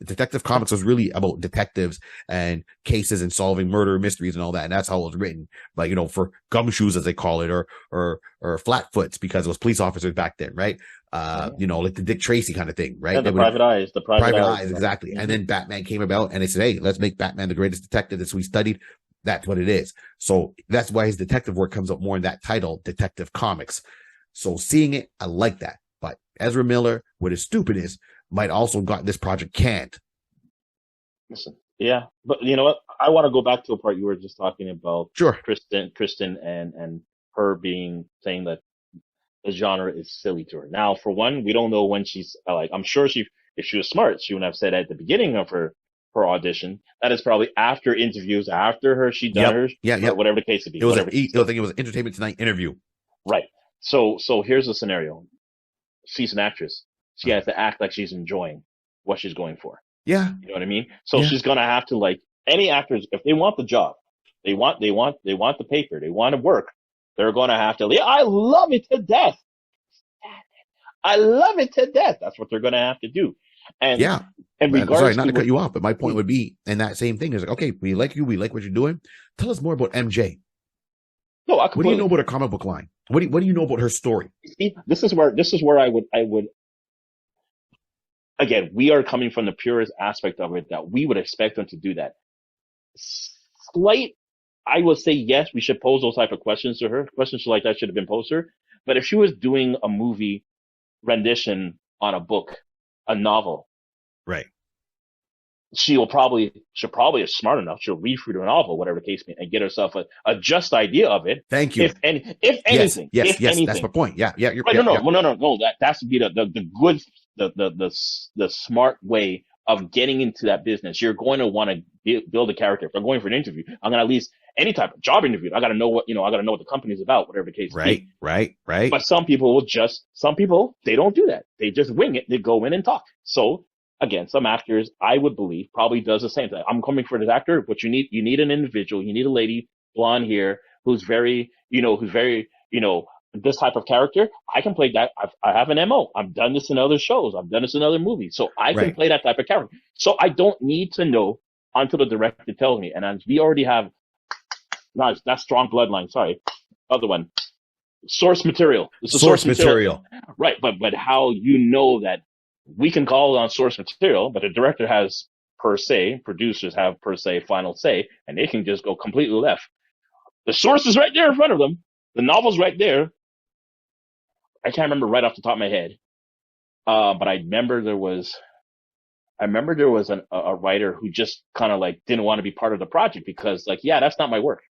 Detective Comics was really about detectives and cases and solving murder mysteries and all that. And that's how it was written. Like, for gumshoes, as they call it, or flatfoots, because it was police officers back then, right? Like the Dick Tracy kind of thing, right? Yeah, the private eyes, exactly. And then Batman came about and they said, "Hey, let's make Batman the greatest detective." That's what we studied. That's what it is. So that's why his detective work comes up more in that title, Detective Comics. So seeing it, I like that. But Ezra Miller, with his stupidness, might also got this project canned. Listen, yeah, but you know what? I want to go back to a part you were just talking about. Sure. Kristen and her saying that the genre is silly to her. Now, for one, we don't know when she's like. I'm sure if she was smart, she would have said at the beginning of her audition. That is probably after interviews, after she done her, whatever the case would be. I think it was an Entertainment Tonight interview. Right. So here's the scenario. She's an actress. She has to act like she's enjoying what she's going for. Yeah. You know what I mean? So she's gonna have to, like any actors, if they want the job, they want the paper, they want to work, they're gonna have to. I love it to death. I love it to death. That's what they're gonna have to do. And sorry, not to cut you off, but my point would be, and that same thing is like, okay, we like you, we like what you're doing. Tell us more about MJ. No, what do you know about her comic book line? What do you know about her story? This is where I would. Again, we are coming from the purest aspect of it that we would expect them to do that. I would say yes, we should pose those type of questions to her. Questions like that should have been posed to her. But if she was doing a movie rendition on a book, a novel, right? She'll probably is smart enough. She'll read through the novel, whatever the case may, and get herself a just idea of it. Thank you. If anything, yes, that's my point. Yeah. You're right. No. That's to be the good, the smart way of getting into that business. You're going to want to build a character. If I'm going for an interview, I'm going to at least any type of job interview. I got to know what the company's about, whatever the case may be. Right. But some people they don't do that. They just wing it. They go in and talk. So again, some actors, I would believe, probably does the same thing. I'm coming for this actor, but you need an individual. You need a lady, blonde hair, who's very, this type of character. I can play that. I have an MO. I've done this in other shows. I've done this in other movies. So I can play that type of character. So I don't need to know until the director tells me. And as we already have, that's strong bloodline. Sorry. Other one. Source material. This is source material. Right. But how you know that we can call it on source material, but the director has producers have per se final say, and they can just go completely left. The source is right there in front of them. The novel's right there. I can't remember right off the top of my head. But I remember there was a writer who just kind of like didn't want to be part of the project because that's not my work.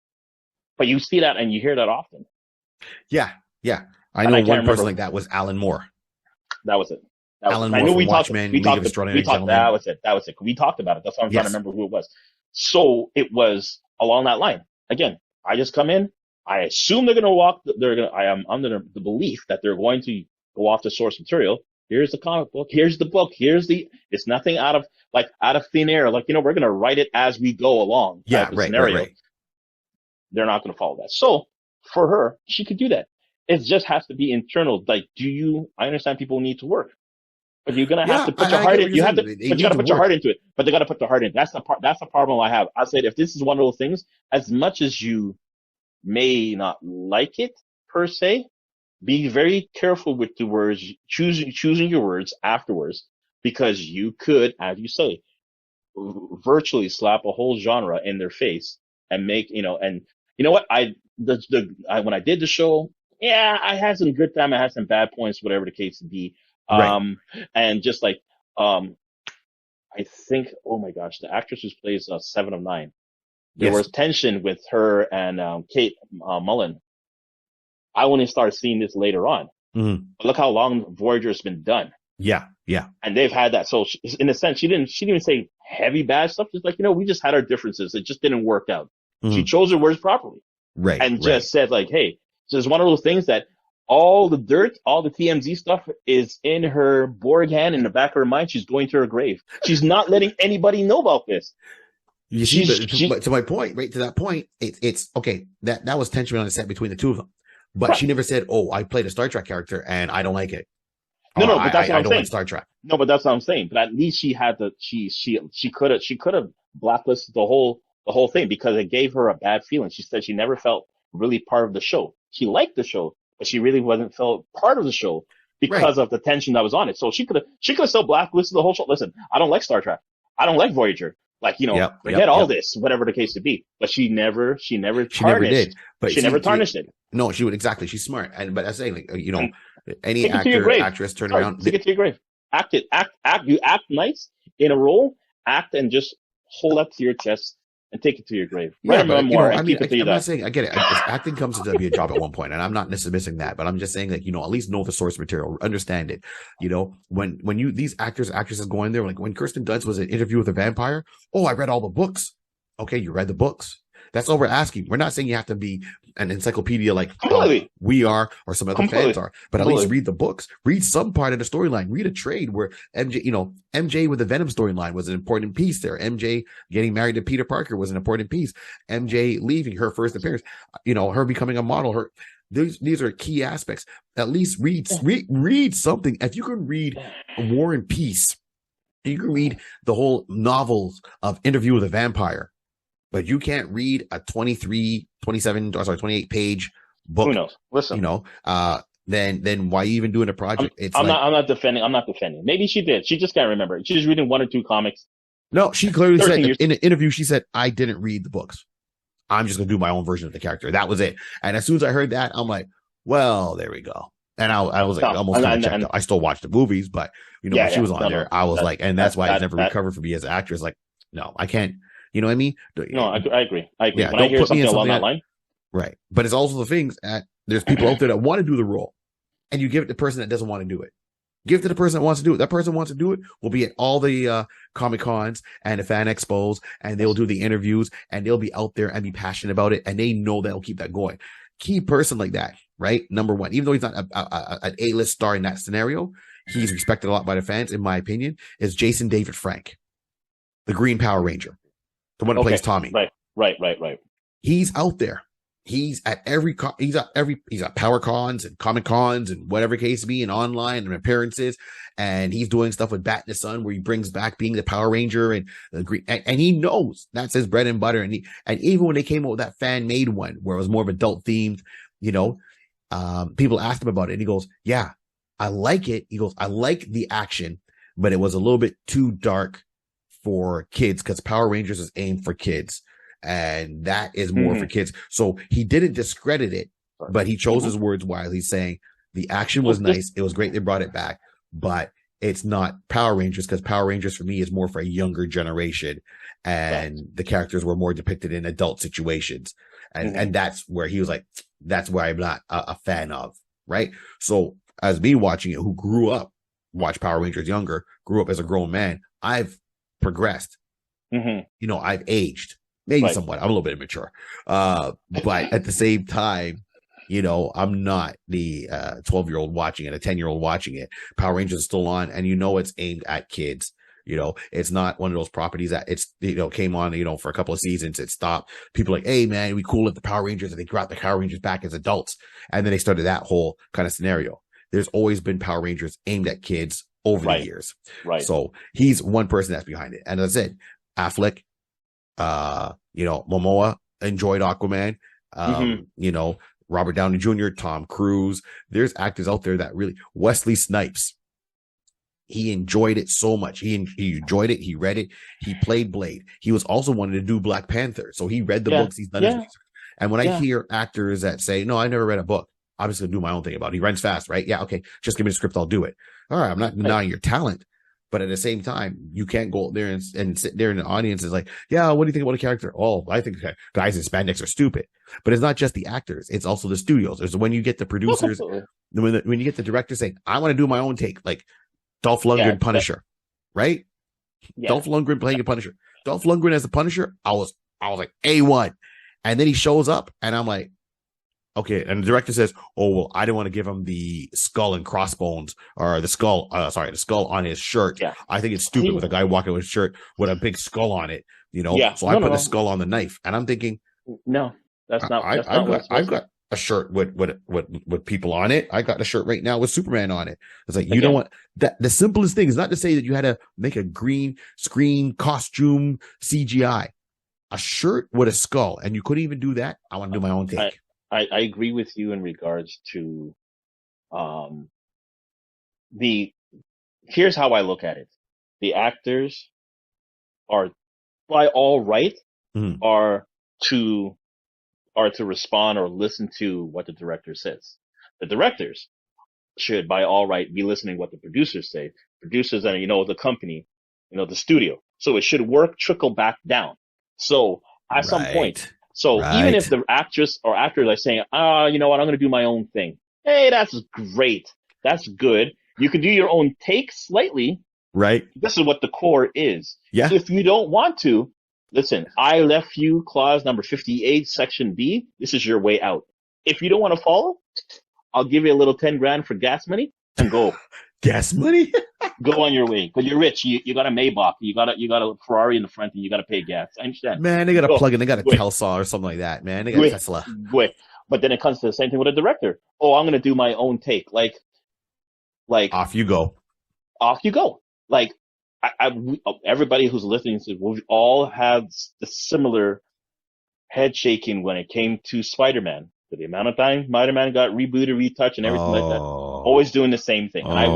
But you see that and you hear that often. Yeah. I know one person like that was Alan Moore. That was it. Alan Moore from Watchmen, League of Extraordinary Gentlemen. That was it. We talked about it. That's why I'm trying to remember who it was. So it was along that line. Again, I just come in. I assume they're going to walk. I am under the belief that they're going to go off the source material. Here's the comic book. Here's the book. It's nothing out of thin air. We're going to write it as we go along. Scenario. Right. They're not going to follow that. So for her, she could do that. It just has to be internal. I understand people need to work. But you're gonna have to put your heart in. You gotta put your heart into it. But they gotta put their heart in. That's the problem I have. I said if this is one of those things, as much as you may not like it per se, be very careful with the words, choosing your words afterwards, because you could, as you say, virtually slap a whole genre in their face and make and you know what when I did the show, I had some good time, I had some bad points, whatever the case would be. And just I think, oh my gosh, the actress who plays 7 of 9, there was tension with her and Kate Mullen. I only started seeing this later on. Mm-hmm. But look how long Voyager's been done. Yeah. And they've had that. So in a sense, she didn't even say heavy bad stuff. Just we just had our differences. It just didn't work out. Mm-hmm. She chose her words properly. Right. And just said hey, so it's one of those things that all the dirt, all the TMZ stuff is in her Borg hand in the back of her mind. She's going to her grave. She's not letting anybody know about this. You see, to my point, right to that point, it's okay. That was tension on the set between the two of them, but she never said, "Oh, I played a Star Trek character and I don't like it." No, but that's what I'm don't saying. Like Star Trek. No, but that's what I'm saying. But at least she had she could have blacklisted the whole thing because it gave her a bad feeling. She said she never felt really part of the show. She liked the show, but she really wasn't felt part of the show because of the tension that was on it. So she could have still blacklisted the whole show. Listen, I don't like Star Trek. I don't like Voyager. Forget all this, whatever the case to be. But she never tarnished. She never tarnished it. No, she would exactly. She's smart, but I say any actor, actress turn around. Take it to your grave. Act it. Act. You act nice in a role. Act and just hold up to your chest. and take it to your grave. Yeah, Write a but memoir and I mean, keep it to your I'm not death. saying I get it. Acting comes to be a job at one point, and I'm not dismissing that, but I'm just saying that at least know the source material, understand it. When you these actresses go in there, like when Kirsten Dunst was in Interview with a Vampire. Oh, I read all the books. Okay, you read the books. That's all we're asking. We're not saying you have to be an encyclopedia like we are or some other fans are, but at least read the books. Read some part of the storyline. Read a trade where MJ with the Venom storyline was an important piece there. MJ getting married to Peter Parker was an important piece. MJ leaving, her first appearance, her becoming a model. These are key aspects. At least read something. If you can read War and Peace, you can read the whole novels of Interview with a Vampire. But you can't read a 28 page book. Who knows? Listen. Then why are you even doing a project? I'm not defending. Maybe she did. She just can't remember. She's reading 1 or 2 comics. No, she clearly said in an interview, she said, I didn't read the books. I'm just going to do my own version of the character. That was it. And as soon as I heard that, I'm like, well, there we go. And I was like, almost kind of checked out. I still watched the movies, but when she was on there, I was like, and that's why I never recovered from me as an actress. Like, no, I can't. You know what I mean? No, I agree. Yeah, when I hear something along that line. Right. But it's also the things that there's people out there that want to do the role, and you give it to the person that doesn't want to do it. Give it to the person that wants to do it. That person wants to do it will be at all the Comic Cons and the fan expos, and they'll do the interviews, and they'll be out there and be passionate about it, and they know they'll keep that going. Key person like that, right? Number one, even though he's not an A-list star in that scenario, he's respected a lot by the fans, in my opinion, is Jason David Frank, the Green Power Ranger. The one that plays Tommy. Right. He's out there. He's at he's at Power Cons and Comic Cons and whatever case be, and online and appearances. And he's doing stuff with Bat in the Sun where he brings back being the Power Ranger and the green, and he knows that's his bread and butter. And even when they came out with that fan made one where it was more of adult themed, people asked him about it, and he goes, yeah, I like it. He goes, I like the action, but it was a little bit too dark for kids because Power Rangers is aimed for kids, and that is more for kids. So he didn't discredit it, but he chose his words wisely, saying the action was nice. It was great. They brought it back, but it's not Power Rangers because Power Rangers for me is more for a younger generation, and the characters were more depicted in adult situations. And that's where he was like, that's where I'm not a fan of. Right. So as me watching it, who grew up, watched Power Rangers younger, grew up as a grown man, I've progressed. I've aged, maybe somewhat. I'm a little bit immature, but at the same time, I'm not the 12-year-old watching it, a 10-year-old watching it. Power Rangers is still on, and it's aimed at kids. It's not one of those properties that it's came on for a couple of seasons, it stopped. People are like, hey man, we cool at the Power Rangers, and they brought the Power Rangers back as adults, and then they started that whole kind of scenario. There's always been Power Rangers aimed at kids over the years. Right. So he's one person that's behind it. And as I said, Affleck, Momoa enjoyed Aquaman, Robert Downey Jr., Tom Cruise. There's actors out there that really, Wesley Snipes, he enjoyed it so much. He enjoyed it. He read it. He played Blade. He was also wanting to do Black Panther. So he read the books. He's done his research. And when I hear actors that say, no, I never read a book, I'm just going to do my own thing about it. He runs fast, right? Yeah. Okay. Just give me the script. I'll do it. All right. I'm not denying your talent, but at the same time, you can't go there and sit there in the audience and like, yeah, what do you think about a character? Oh, I think guys in spandex are stupid. But it's not just the actors. It's also the studios. There's when you get the producers, when you get the director saying, I want to do my own take, like Dolph Lundgren Punisher, right? Yeah. Dolph Lundgren playing a Punisher. Dolph Lundgren as the Punisher, I was like A1. And then he shows up and I'm like, okay. And the director says, oh, well, I didn't want to give him the skull and crossbones or the skull on his shirt. Yeah. I think it's stupid with a guy walking with a shirt with a big skull on it, So I put the skull on the knife, and I'm thinking, no, that's not. I've got a shirt with people on it. I got a shirt right now with Superman on it. It's like, you don't want that. The simplest thing is not to say that you had to make a green screen costume CGI, a shirt with a skull, and you couldn't even do that. I want to do my own take. I agree with you in regards to here's how I look at it. The actors are by all right are to respond or listen to what the director says. The directors should by all right be listening to what the producers say. Producers and the company, the studio. So it should trickle back down. So at some point. Right. So even if Right. the actress or actor is like saying, you know what, I'm going to do my own thing. Hey, that's great. That's good. You can do your own take slightly. Right. This is what the core is. Yeah. If you don't want to, listen, I left you clause number 58, section B. This is your way out. If you don't want to follow, I'll give you a little 10 grand for gas money and go. Gas money? Go on your way. Because you're rich. You got a Maybach. You got a Ferrari in the front and you got to pay gas. I understand. Man, they got a Go. plug in. They got a Go ahead. Tesla or something like that, man. They got Go a ahead. Tesla. Go ahead. But then it comes to the same thing with a director. Oh, I'm going to do my own take. Like Off you go. off you go. Like everybody who's listening to, we all had the similar head shaking when it came to Spider-Man. For the amount of time Spider-Man got rebooted, retouched, and everything like that. Always doing the same thing. And I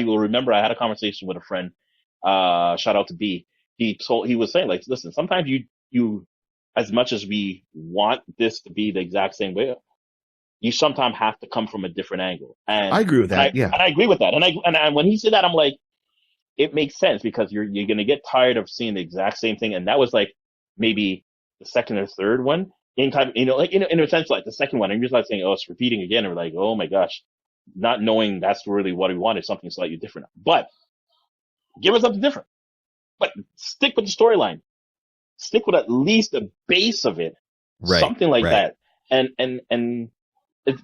will remember I had a conversation with a friend, shout out to B. He was saying, like, listen, sometimes you, as much as we want this to be the exact same way, you sometimes have to come from a different angle. And I agree with that. And I agree with that. And when he said that, I'm like, it makes sense because you're going to get tired of seeing the exact same thing. And that was like maybe the second or third one. In time, like in a sense, like the second one, and you're just like saying, "Oh, it's repeating again," and we're like, "Oh my gosh," not knowing that's really what we wanted, something slightly different. But give us something different. But stick with the storyline. Stick with at least the base of it, Right. Something like Right. that. And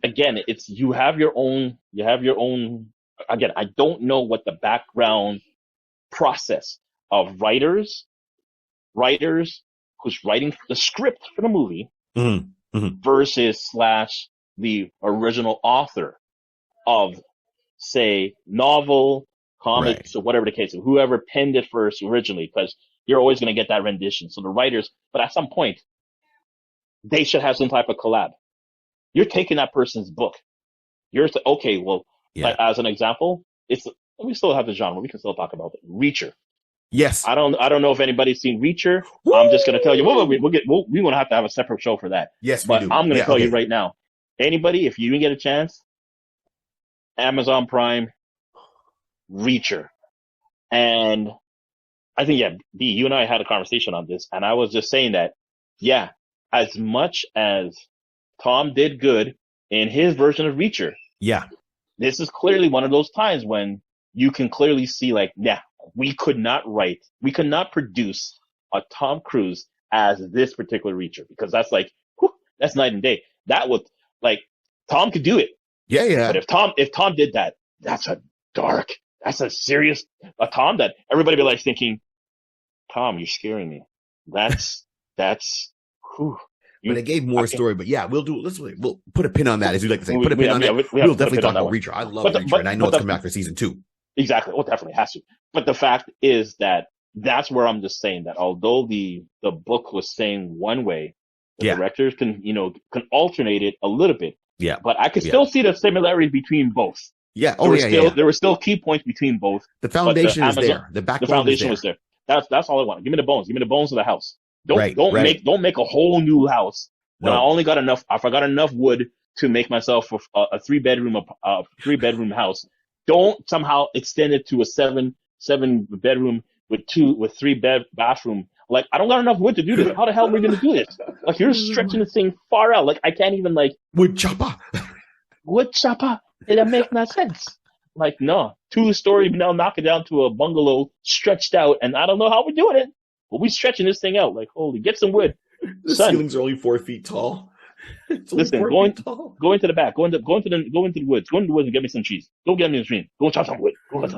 again, it's you have your own. Again, I don't know what the background process of writers who's writing the script for the movie. Mm-hmm. Mm-hmm. Versus / the original author of, say, novel, comics, Right. or whatever the case is, whoever penned it first originally, because you're always going to get that rendition. So the writers, but at some point, they should have some type of collab. You're taking that person's book. You're okay. Well, like, as an example, we still have the genre. We can still talk about it. Reacher. Yes. I don't know if anybody's seen Reacher. Woo! I'm just going to tell you. We're going to have to have a separate show for that. Yes, we But do. I'm going to tell you right now. Anybody, if you didn't get a chance, Amazon Prime, Reacher. And I think, B, you and I had a conversation on this, and I was just saying that, as much as Tom did good in his version of Reacher, this is clearly one of those times when you can clearly see, like, we could not produce a Tom Cruise as this particular Reacher, because that's like, that's night and day. That would, like, Tom could do it. Yeah. But if Tom did that, that's a serious, a Tom that everybody be like thinking, Tom, you're scaring me. That's, whew. But it gave more story. But we'll put a pin on that, as you like to say. Put a pin on that. We'll definitely talk about Reacher. I love Reacher, and I know it's coming back for season 2. Exactly. Well, definitely has to. But the fact is that's where I'm just saying that although the book was saying one way, the directors can alternate it a little bit. Yeah. But I could still see the similarities between both. Yeah. There were still key points between both. The foundation is there. The foundation was there. That's all I want. Give me the bones. Give me the bones of the house. Don't make a whole new house. When I only got enough, if I got enough wood to make myself a 3-bedroom house. Don't somehow extend it to a 7-bedroom with 3 bathroom. Like, I don't got enough wood to do this. How the hell are we going to do this? Like, you're stretching this thing far out. Like, I can't even, like, wood chopper. It doesn't make no sense. Like, no, 2-story, now knock it down to a bungalow stretched out. And I don't know how we're doing it, but we're stretching this thing out. Like, holy, get some wood. The ceilings are only 4 feet tall. Listen, go into the back, go into the woods, and get me some trees. Go get me some trees. Go chop some wood.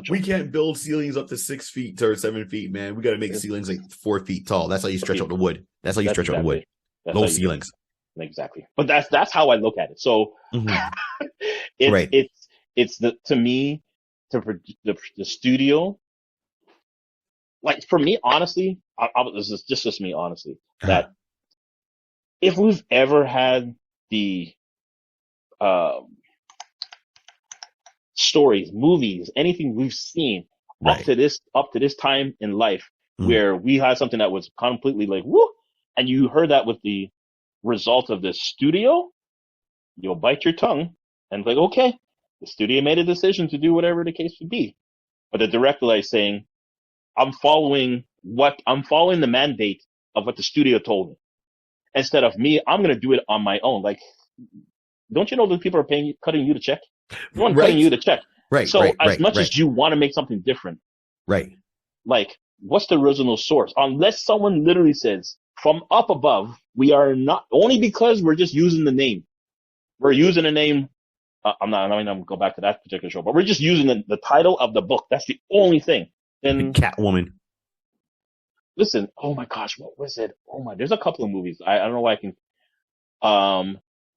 We can't build ceilings up to 6 feet or 7 feet, man. We got to make ceilings like 4 feet tall. That's how you stretch out the wood. No ceilings. Exactly. But that's how I look at it. So it's to me, the studio. Like, for me, honestly, this is just me, honestly, that if we've ever had the stories, movies, anything we've seen up to this time in life, where we had something that was completely like, woo, and you heard that with the result of the studio, you'll bite your tongue and like, okay, the studio made a decision to do whatever the case would be. But the director is saying, I'm following the mandate of what the studio told me. instead of me, I'm going to do it on my own. Like, don't you know that people are cutting you the check? No one cutting you the check. Right. So as much as you want to make something different, right? Like, what's the original source? Unless someone literally says from up above, we are not, only because we're just using the name. We're using the name. I'm not going to go back to that particular show, but we're just using the title of the book. That's the only thing. And Catwoman. Listen, oh my gosh, what was it? Oh my, there's a couple of movies. I don't know why I can.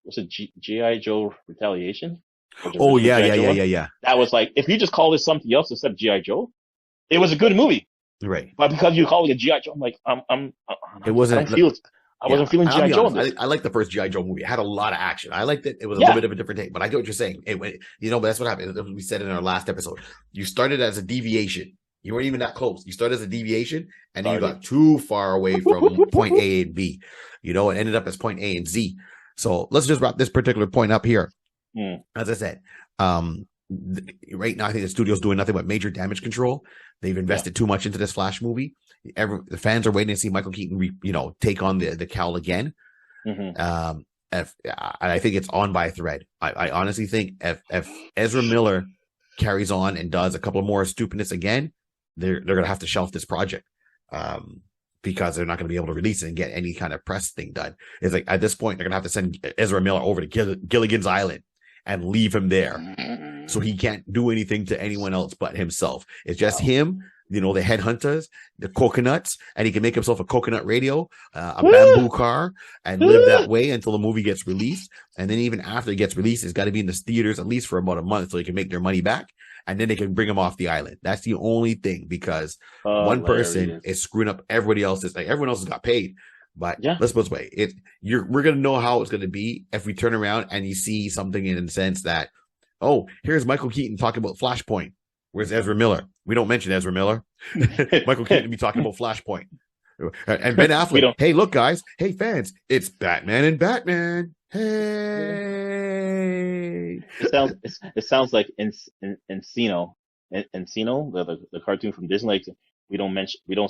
Was it G.I. Joe Retaliation? Oh yeah. That was like, if you just call this something else except G.I. Joe, it was a good movie. Right. But because you call it a G.I. Joe, I'm like, it wasn't. I wasn't feeling G.I. Joe. I like the first G.I. Joe movie. It had a lot of action. I liked it. It was a little bit of a different take, but I get what you're saying. It went, but that's what happened. We said in our last episode. You started as a deviation. You weren't even that close. You started as a deviation, and then you got too far away from point A and B. It ended up as point A and Z. So let's just wrap this particular point up here. As I said, right now I think the studio's doing nothing but major damage control. They've invested too much into this Flash movie. The fans are waiting to see Michael Keaton, take on the cowl again. I think it's on by a thread. I honestly think if Ezra Miller carries on and does a couple more stupidness again, they're going to have to shelf this project. Because they're not going to be able to release it and get any kind of press thing done. It's like, at this point, they're going to have to send Ezra Miller over to Gilligan's Island and leave him there. So he can't do anything to anyone else but himself. It's just him, the headhunters, the coconuts, and he can make himself a coconut radio, a bamboo car, and live that way until the movie gets released. And then even after it gets released, it's got to be in the theaters at least for about a month so they can make their money back. And then they can bring him off the island. That's the only thing, because one person is screwing up everybody else's. Like, everyone else has got paid, but let's put it this way: we're gonna know how it's gonna be if we turn around and you see something in the sense that, oh, here's Michael Keaton talking about Flashpoint. Where's Ezra Miller? We don't mention Ezra Miller. Michael Keaton be talking about Flashpoint, and Ben Affleck. Hey, look, guys. Hey, fans. It's Batman and Batman. Hey. It sounds like Encino, the cartoon from Disney. Like, we don't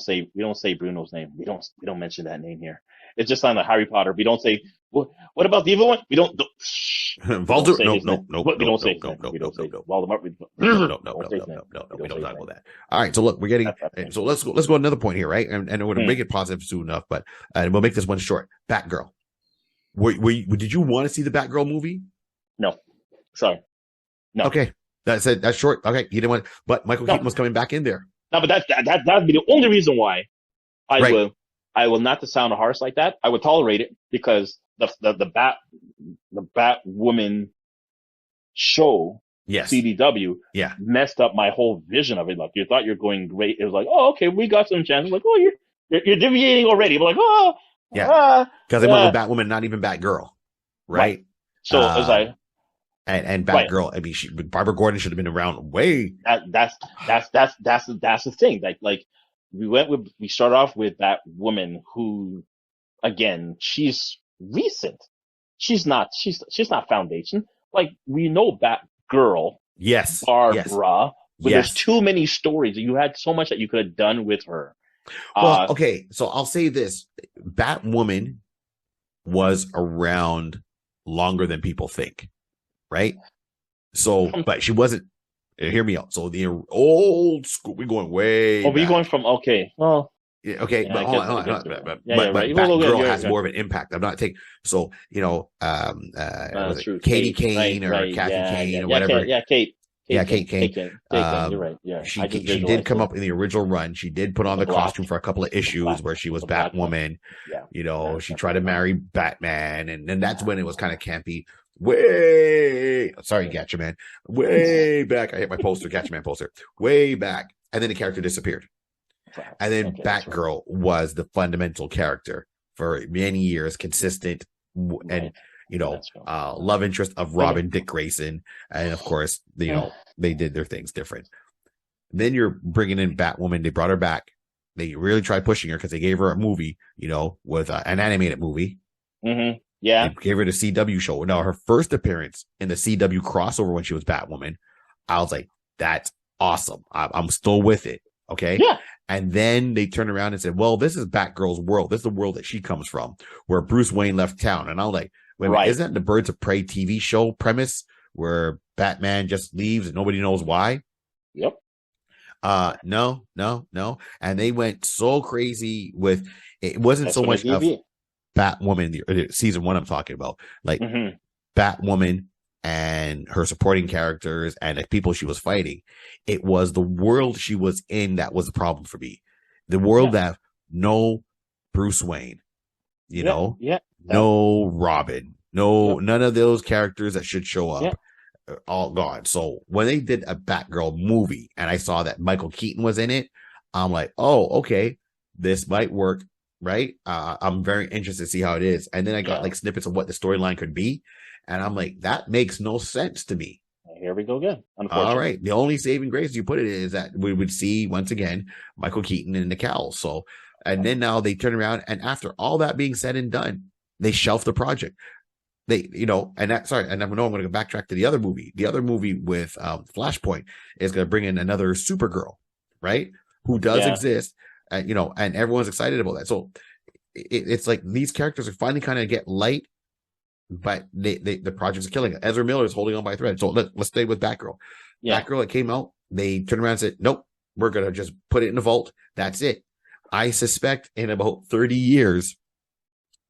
say Bruno's name. We don't mention that name here. It just sounds like Harry Potter. We don't say, what about the evil one? We don't. Voldemort. No. We don't say Voldemort. No. We don't talk about that. All right. So look, we're getting. So let's go to another point here, right? And we're gonna make it positive soon enough, but we'll make this one short. Batgirl. Did you want to see the Batgirl movie? No. Sorry. No. Okay. That's short. Okay. You didn't want, but Michael Keaton was coming back in there. No, but that'd be the only reason why I will not to sound harsh like that. I would tolerate it because the Batwoman show, CDW, messed up my whole vision of it. Like, you thought you're going great. It was like, oh, okay, we got some chances. Like, oh, you're deviating already. But like, oh, because they went with Batwoman, not even Batgirl, right? So it was like, and Batgirl. I mean, Barbara Gordon should have been around way. That's the thing. Like we start off with that woman who, again, she's recent. She's not foundation. Like, we know Batgirl. Yes. Barbara. But there's too many stories. You had so much that you could have done with her. Well, okay, so I'll say this. Batwoman was around longer than people think, right? So, but she wasn't, hear me out. So the old school, we're going way we're going from, okay, well. Yeah, okay, but hold on. But Batgirl has more of an impact. I'm not taking, so, Katie Kane or Kathy Kane or whatever. Kate. Kate Kane. You're right. Yeah, she did come up in the original run. She did put on the costume for a couple of issues where she was Batwoman. She tried to marry Batman, and then that's when it was kind of campy. Sorry, Gatchaman. Way back. I hit my poster, Gatchaman poster. Way back, and then the character disappeared. And then Batgirl was the fundamental character for many years, consistent, and love interest of Robin, Dick Grayson, and of course, they did their things different. Then you're bringing in Batwoman. They brought her back. They really tried pushing her because they gave her a movie, with an animated movie. Mm-hmm. Yeah. They gave her the CW show. Now, her first appearance in the CW crossover when she was Batwoman, I was like, that's awesome. I'm still with it. Okay. Yeah. And then they turned around and said, well, this is Batgirl's world. This is the world that she comes from, where Bruce Wayne left town. And I'm like, wait a minute, isn't that the Birds of Prey TV show premise where Batman just leaves and nobody knows why? Yep. No. And they went so crazy with, it wasn't so much of Batwoman, season 1 I'm talking about, like Batwoman and her supporting characters and the people she was fighting. It was the world she was in that was the problem for me. The world that no Bruce Wayne, you know, no Robin, none of those characters that should show up, all gone. So when they did a Batgirl movie and I saw that Michael Keaton was in it, I'm like, oh, okay, this might work. Right. I'm very interested to see how it is. And then I got like snippets of what the storyline could be. And I'm like, that makes no sense to me. Here we go again. Unfortunately. All right. The only saving grace you put it is that we would see once again Michael Keaton in the cowl. So, and then now they turn around and after all that being said and done, they shelved the project. They, you know, and that, sorry, and I know I'm going to go backtrack to the other movie. The other movie with Flashpoint is going to bring in another Supergirl, right? Who does exist, and you know, and everyone's excited about that. So it's like these characters are finally kind of get light, but the projects are killing it. Ezra Miller is holding on by a thread. So let's stay with Batgirl. Batgirl, it came out. They turned around and said, nope, we're going to just put it in the vault. That's it. I suspect in about 30 years,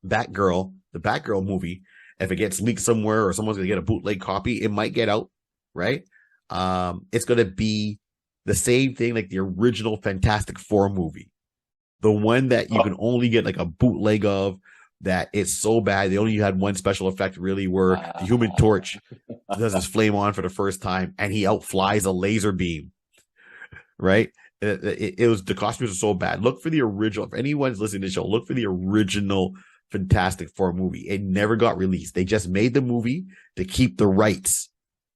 Batgirl, the Batgirl movie, if it gets leaked somewhere or someone's going to get a bootleg copy, it might get out, right? It's going to be the same thing like the original Fantastic Four movie. The one that you can only get like a bootleg of, that it's so bad. They only had one special effect really where the Human Torch does his flame on for the first time and he outflies a laser beam, right? It was, the costumes are so bad. Look for the original. If anyone's listening to the show, look for the original Fantastic Four movie. It never got released. They just made the movie to keep the rights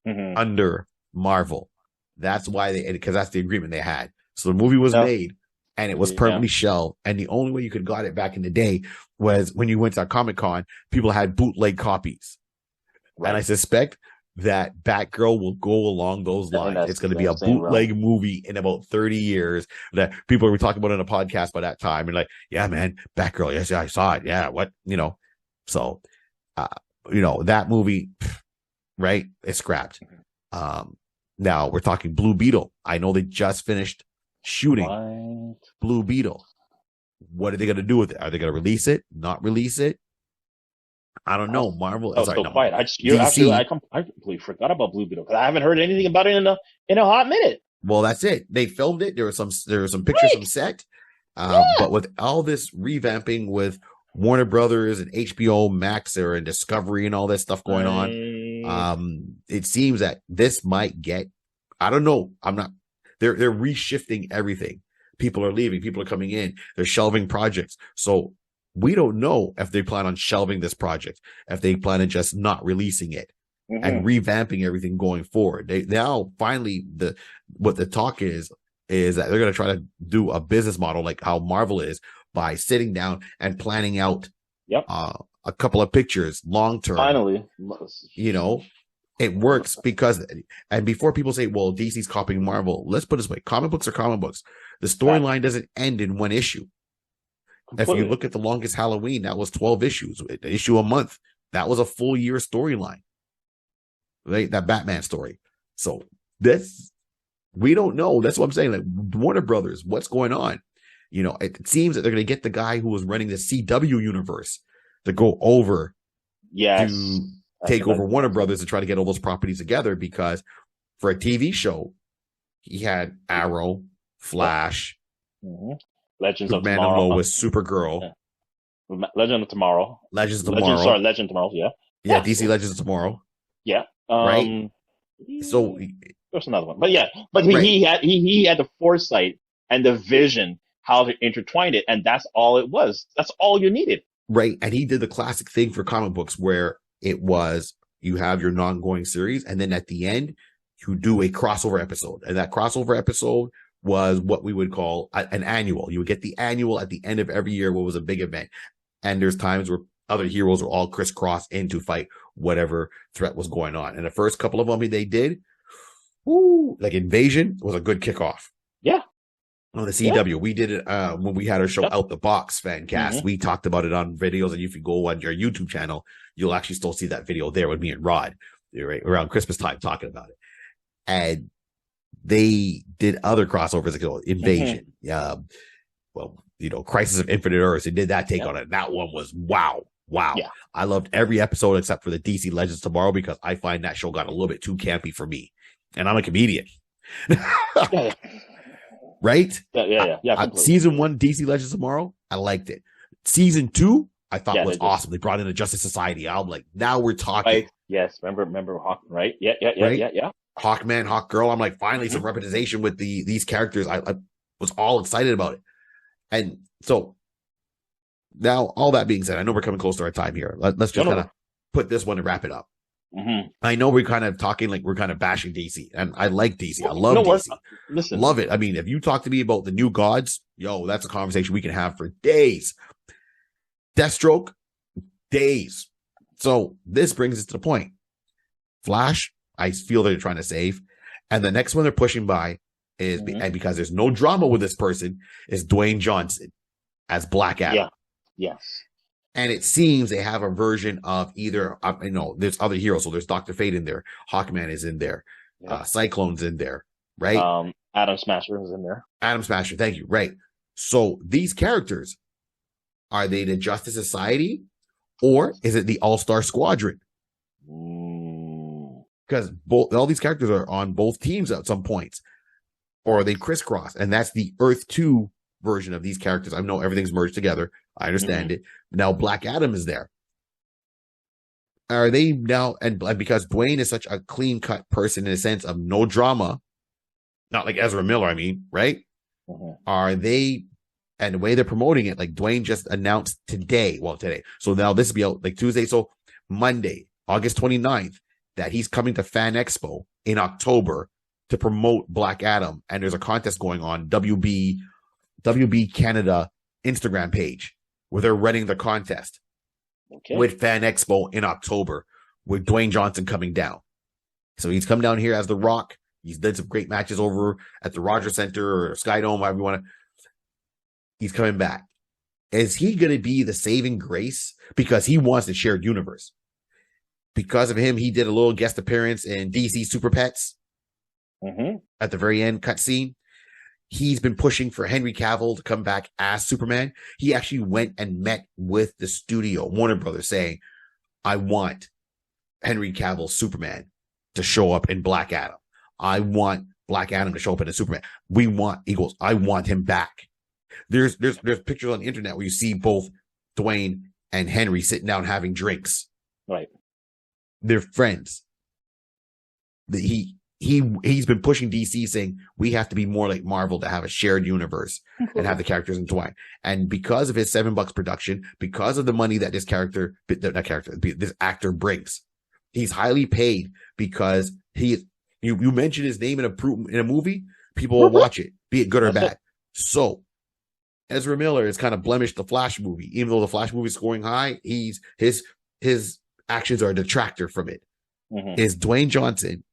under Marvel. That's why because that's the agreement they had. So the movie was made and it was permanently shelved. And the only way you could got it back in the day was when you went to a Comic-Con, people had bootleg copies. Right. And I suspect that Batgirl will go along those lines. It's going to be a bootleg movie in about 30 years that people will be talking about in a podcast by that time. And like, yeah, man, Batgirl. Yes, I saw it. Yeah. What, you know, so, you know, that movie, right. It's scrapped. Now we're talking Blue Beetle. I know they just finished shooting Blue Beetle. What are they going to do with it? Are they going to release it? Not release it? I don't know. Marvel. Oh, so quiet. I completely forgot about Blue Beetle because I haven't heard anything about it in a hot minute. Well, that's it. They filmed it. There were some pictures from set. But with all this revamping with Warner Brothers and HBO Max and Discovery and all that stuff going on, it seems that this might get, I don't know. They're reshifting everything. People are leaving. People are coming in. They're shelving projects. So we don't know if they plan on shelving this project, if they plan on just not releasing it and revamping everything going forward. They now finally what the talk is that they're going to try to do a business model like how Marvel is by sitting down and planning out a couple of pictures long term. Finally, you know, it works because, and before people say, well, DC's copying Marvel, let's put it this way. Comic books are comic books. The storyline doesn't end in one issue. Completely. If you look at The Longest Halloween, that was 12 issues, an issue a month. That was a full year storyline, right? That Batman story. So we don't know. That's what I'm saying. Like Warner Brothers, what's going on? You know, it seems that they're going to get the guy who was running the CW universe to go over to take over Warner Brothers and try to get all those properties together, because for a TV show, he had Arrow, Flash, Legends of Man Tomorrow, and Lois, Supergirl, Legend of Tomorrow, Legends of Tomorrow. Legend of Tomorrow, DC Legends of Tomorrow, right. So there's another one, but he had the foresight and the vision how to intertwine it, and that's all it was. That's all you needed, right? And he did the classic thing for comic books where it was you have your non-going series, and then at the end you do a crossover episode, and that crossover episode was what we would call an annual. You would get the annual at the end of every year, what was a big event. And there's times where other heroes were all crisscross in to fight whatever threat was going on. And the first couple of them they did, like Invasion was a good kickoff. Yeah. On the CW, we did it when we had our show Out the Box fan cast. Mm-hmm. We talked about it on videos, and if you go on your YouTube channel, you'll actually still see that video there with me and Rod, right around Christmas time, talking about it. And they did other crossovers, like Invasion, well, Crisis of Infinite Earths. They did that take on it. That one was wow. Yeah. I loved every episode except for the DC Legends Tomorrow, because I find that show got a little bit too campy for me, and I'm a comedian. Right? Yeah. Season 1, DC Legends Tomorrow, I liked it. Season 2, I thought was awesome. They brought in the Justice Society. I'm like, now we're talking. Right. Yes, remember Hawk, right? Yeah. Hawkman, Hawkgirl. I'm like, finally some representation with these characters. I was all excited about it. And so now, all that being said, I know we're coming close to our time here. Let's just kind of put this one and wrap it up. I know we're kind of talking like we're kind of bashing DC, and I like DC. I love DC. Listen, love it. I mean, if you talk to me about the new gods, that's a conversation we can have for days. Deathstroke, days. So this brings us to the point. Flash, I feel they're trying to save, and the next one they're pushing by is, and because there's no drama with this person, is Dwayne Johnson as Black Adam. Yeah. Yes. And it seems they have a version of either, there's other heroes. So there's Dr. Fate in there. Hawkman is in there. Cyclone's in there, right? Atom Smasher is in there. Atom Smasher, thank you. Right. So these characters, are they the Justice Society, or is it the All-Star Squadron? Because all these characters are on both teams at some points. Or are they crisscross? And that's the Earth 2 version of these characters. I know everything's merged together. I understand it. Now Black Adam is there. Are they now, and because Dwayne is such a clean cut person in a sense of no drama, not like Ezra Miller, I mean, right? Are they, and the way they're promoting it, like Dwayne just announced today. So now this will be out like Tuesday. So Monday, August 29th, that he's coming to Fan Expo in October to promote Black Adam. And there's a contest going on, WB Canada Instagram page, where they're running the contest with Fan Expo in October, with Dwayne Johnson coming down. So he's come down here as The Rock. He's done some great matches over at the Rogers Center or Skydome, however you want to. He's coming back. Is he going to be the saving grace? Because he wants the shared universe. Because of him, he did a little guest appearance in DC Super Pets at the very end cutscene. He's been pushing for Henry Cavill to come back as Superman. He actually went and met with the studio, Warner Brothers, saying, I want Henry Cavill Superman to show up in Black Adam. I want Black Adam to show up in a Superman. I want him back. There's pictures on the internet where you see both Dwayne and Henry sitting down having drinks. Right. They're friends. He's been pushing DC, saying we have to be more like Marvel to have a shared universe and have the characters intertwined. And because of his $7 production, because of the money that this actor brings, he's highly paid because you mention his name in a movie, people will watch it, be it good or bad. So Ezra Miller has kind of blemished the Flash movie, even though the Flash movie is scoring high. His actions are a detractor from it. Is Dwayne Johnson,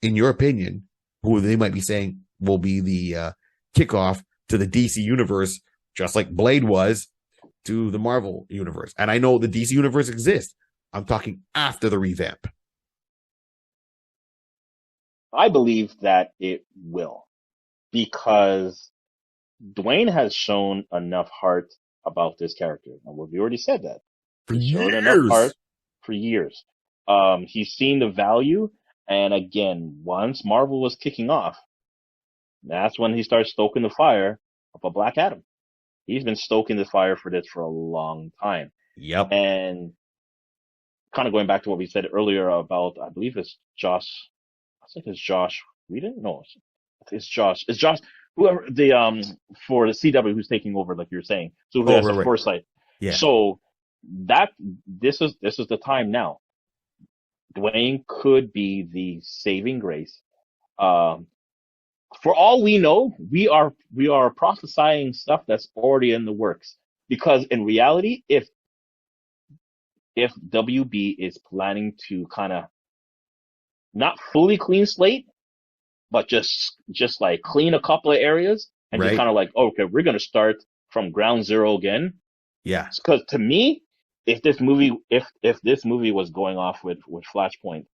in your opinion, who they might be saying will be the kickoff to the DC universe, just like Blade was to the Marvel universe? And I know the DC universe exists. I'm talking after the revamp. I believe that it will, because Dwayne has shown enough heart about this character. And we already said that. He's shown enough heart for years. He's seen the value. And again, once Marvel was kicking off, that's when he started stoking the fire of a Black Adam. He's been stoking the fire for this for a long time. Yep. And kind of going back to what we said earlier about, I believe it's Josh. I think it's Josh Whedon. No, it's Josh. It's Josh. Whoever for the CW who's taking over, like you were saying. So who has the foresight. Yeah. So this is the time now. Dwayne could be the saving grace. For all we know, we are prophesying stuff that's already in the works. Because in reality, if WB is planning to kind of not fully clean slate, but just like clean a couple of areas, and just kind of like, okay, we're gonna start from ground zero again. Yeah. Because to me, if this movie was going off with Flashpoint,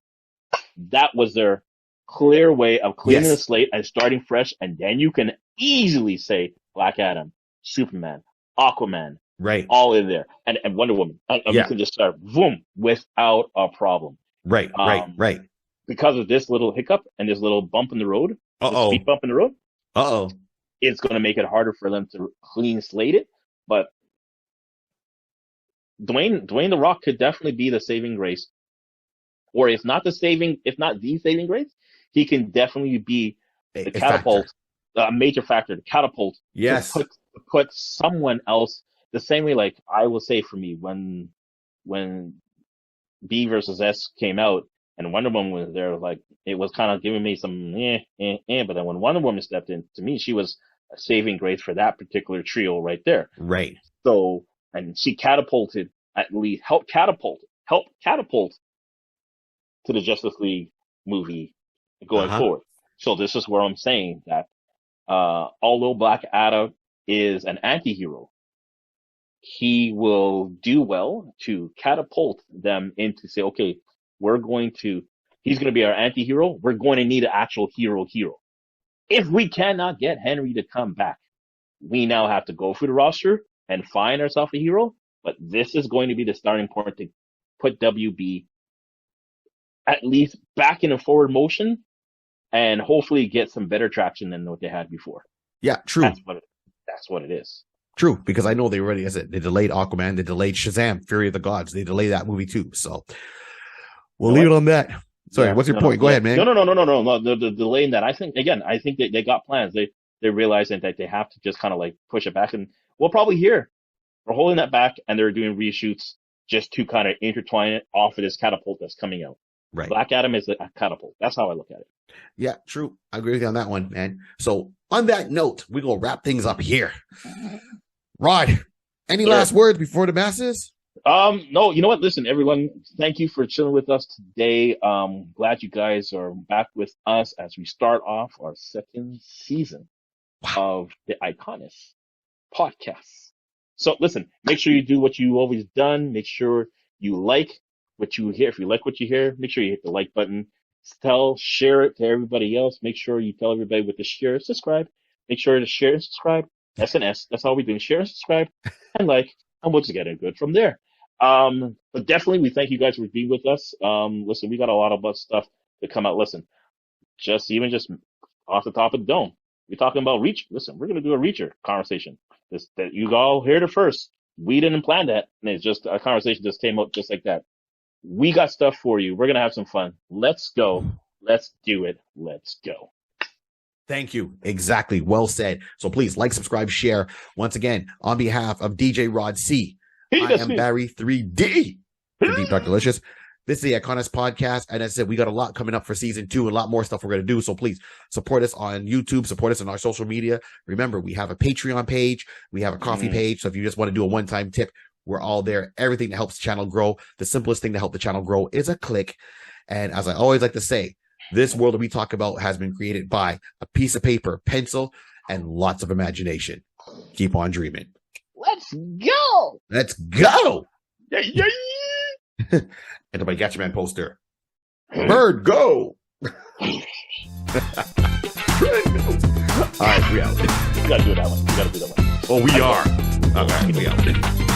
that was their clear way of cleaning the slate and starting fresh, and then you can easily say Black Adam, Superman, Aquaman, right, all in there, and Wonder Woman, and you can just start boom without a problem. Right. Because of this little hiccup and this little bump in the road, speed bump in the road, it's going to make it harder for them to clean slate it. But Dwayne the Rock could definitely be the saving grace, or if not the saving grace, he can definitely be the catapult, a major factor, the catapult. Yes. To put someone else the same way. Like I will say for me, when B versus S came out and Wonder Woman was there, like it was kind of giving me some but then when Wonder Woman stepped in, to me she was a saving grace for that particular trio right there. Right. So, and she catapulted, at least helped catapult to the Justice League movie going forward. So this is where I'm saying that although Black Adam is an anti-hero, he will do well to catapult them into say, okay, he's going to be our anti-hero. We're going to need an actual hero. If we cannot get Henry to come back, we now have to go through the roster and find ourselves a hero. But this is going to be the starting point to put WB at least back in a forward motion and hopefully get some better traction than what they had before. Yeah, true. That's what it is. True, because I know they already, as they delayed Aquaman, they delayed Shazam, Fury of the Gods. They delayed that movie too. So we'll leave it on that. Sorry, what's your point? Go ahead, man. No. The delay in that, I think they got plans. They realized that they have to just kind of like push it back, and we'll probably hear we're holding that back, and they're doing reshoots just to kind of intertwine it off of this catapult that's coming out. Right. Black Adam is a catapult. That's how I look at it. Yeah, true. I agree with you on that one, man. So on that note, we're going to wrap things up here. Rod, any last words before the masses? No, you know what? Listen, everyone, thank you for chilling with us today. Glad you guys are back with us as we start off our second season of the iConis podcast. So listen, make sure you do what you always done. Make sure you like what you hear. If you like what you hear, make sure you hit the like button. Share it to everybody else. Make sure you tell everybody with the share, subscribe. Make sure to share and subscribe. SNS. That's all we do. Share and subscribe and like, and we'll just get it good from there. But definitely we thank you guys for being with us. Listen, we got a lot of stuff to come out. Listen, just off the top of the dome, we're talking about reach. Listen, we're going to do a reacher conversation. That you all heard it first. We didn't plan that. And it's just a conversation just came up just like that. We got stuff for you. We're going to have some fun. Let's go. Let's do it. Let's go. Thank you. Exactly. Well said. So please like, subscribe, share. Once again, on behalf of DJ Rod C, I am Barry 3D. Deep Dark Delicious. This is the iConis podcast. And as I said, we got a lot coming up for season 2 and a lot more stuff we're going to do. So please support us on YouTube, support us on our social media. Remember, we have a Patreon page. We have a coffee page. So if you just want to do a one-time tip, we're all there. Everything that helps the channel grow. The simplest thing to help the channel grow is a click. And as I always like to say, this world that we talk about has been created by a piece of paper, pencil, and lots of imagination. Keep on dreaming. Let's go. Let's go. Yeah. And the Got Your Man poster. Bird, go. All right, we out. You gotta do that one. Oh, we are. Okay, we out.